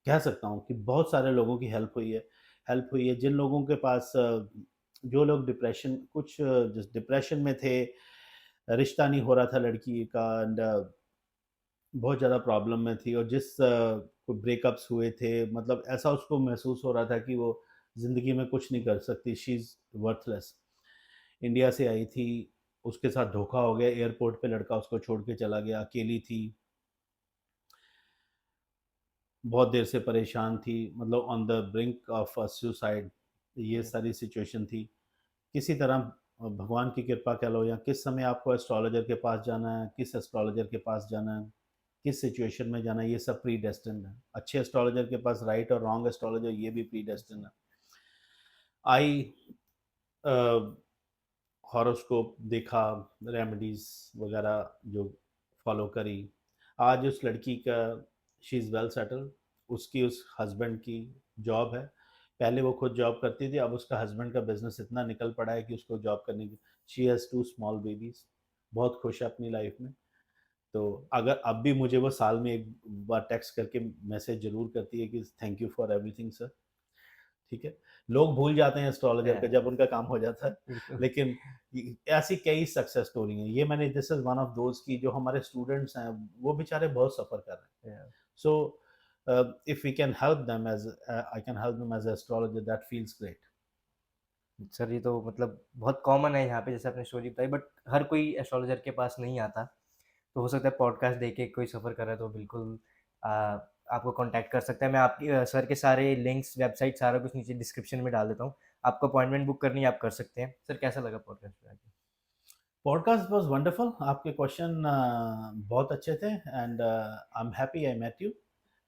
कह सकता हूँ कि बहुत सारे लोगों की हेल्प हुई है। जिन लोगों के पास जो लोग डिप्रेशन कुछ जिस डिप्रेशन में थे, रिश्ता नहीं हो रहा था लड़की का एंड बहुत ज़्यादा प्रॉब्लम में थी और जिस को ब्रेकअप्स हुए थे, मतलब ऐसा उसको महसूस हो रहा था कि वो ज़िंदगी में कुछ नहीं कर सकती, शी इज़ वर्थलेस। इंडिया से आई थी, उसके साथ धोखा हो गया, एयरपोर्ट पे लड़का उसको छोड़ के चला गया, अकेली थी, बहुत देर से परेशान थी, मतलब on the brink of suicide, ये सारी सिचुएशन थी। किसी तरह भगवान की कृपा कह लो या किस समय आपको एस्ट्रोलॉजर के पास जाना है, किस एस्ट्रोलॉजर के पास जाना है, किस सिचुएशन में जाना है, ये सब प्री डेस्टिन्ड है। अच्छे एस्ट्रोलॉजर के पास राइट और रॉन्ग एस्ट्रोलॉजर, ये भी प्री डेस्टिन्ड है। आई हॉरोस्कोप देखा, रेमेडीज वगैरह जो फॉलो करी। आज उस लड़की का शी इज़ वेल सेटल्ड, उसकी उस हस्बैंड की जॉब है। पहले वो खुद जॉब करती थी, अब उसका हस्बैंड का बिजनेस इतना निकल पड़ा है कि उसको जॉब करने की, शी हैज़ 2 स्मॉल बेबीज़, बहुत खुश है अपनी लाइफ में। तो अगर अब भी मुझे वो साल में एक बार टेक्स्ट करके मैसेज ज़रूर करती है कि thank you for everything sir. ठीक है? लोग भूल जाते हैं एस्ट्रोलॉजर का जब उनका काम हो जाता है, बिल्कुल। लेकिन ऐसी कई सक्सेस स्टोरी हैं। ये मैंने this is one of those की जो हमारे स्टूडेंट्स हैं, वो बेचारे बहुत सफ़र कर रहे हैं। So if we can help them as I can help them as a astrologer, that feels great. Sir ये तो मतलब बहुत कॉमन है यहाँ पे, जैसे आपने स्टोरी बताई, बट हर कोई एस्ट्रोलॉजर के पास नहीं आता। तो हो सकता है पॉडकास्ट देख के कोई सफ़र कर रहा है तो बिल्कुल आपको कांटेक्ट कर सकता है। मैं आपकी सर के सारे लिंक्स, वेबसाइट, सारा कुछ नीचे डिस्क्रिप्शन में डाल देता हूँ। आपको अपॉइंटमेंट बुक करनी है, आप कर सकते हैं। सर कैसा लगा पॉडकास्ट पे आके? पॉडकास्ट वाज़ वंडरफुल, आपके क्वेश्चन बहुत अच्छे थे and I am happy I met you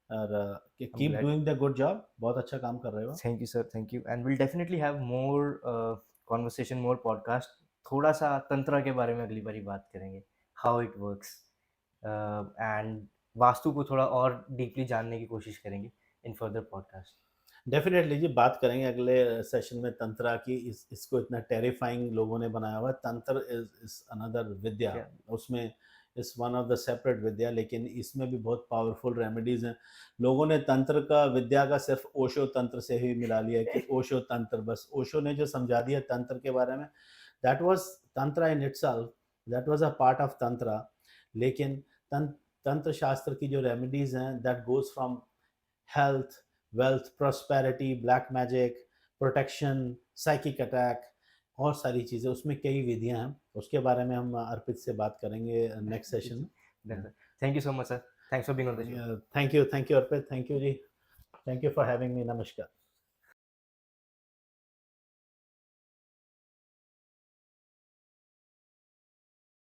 और I am keep glad. Doing the good job, बहुत अच्छा काम कर रहे हो आप। Thank you sir, thank you, and will definitely have more conversation, more podcast. थोड़ा सा तंत्र के बारे में अगली बारी बात करेंगे, how it works, and vastu को थोड़ा और डीपली जानने की कोशिश करेंगे इन फर्दर पॉडकास्ट। डेफिनेटली जी, बात करेंगे अगले सेशन में तंत्रा की। इसको इतना टेरिफाइंग लोगों ने बनाया हुआ है। तंत्र इज अनदर विद्या, क्या? उसमें इस वन ऑफ द सेपरेट विद्या, लेकिन इसमें भी बहुत पावरफुल रेमेडीज हैं। लोगों ने तंत्र का विद्या का सिर्फ ओशो तंत्र से ही मिला लिया कि ओशो तंत्र, बस ओशो ने जो समझा दिया तंत्र के बारे में, that was tantra in itself, that was a part of tantra. लेकिन तंत्र शास्त्र की जो रेमेडीज हैं, that goes from health, wealth, prosperity, black magic, protection, psychic attack, और सारी चीज़ें उसमें कई विधियाँ हैं, उसके बारे में हम अर्पित से बात करेंगे नेक्स्ट जी, सेशन जी। में। Done sir. Thank you so much sir. Thanks for being on the show. Thank you Arpit, thank you जी, thank you for having me, नमस्कार।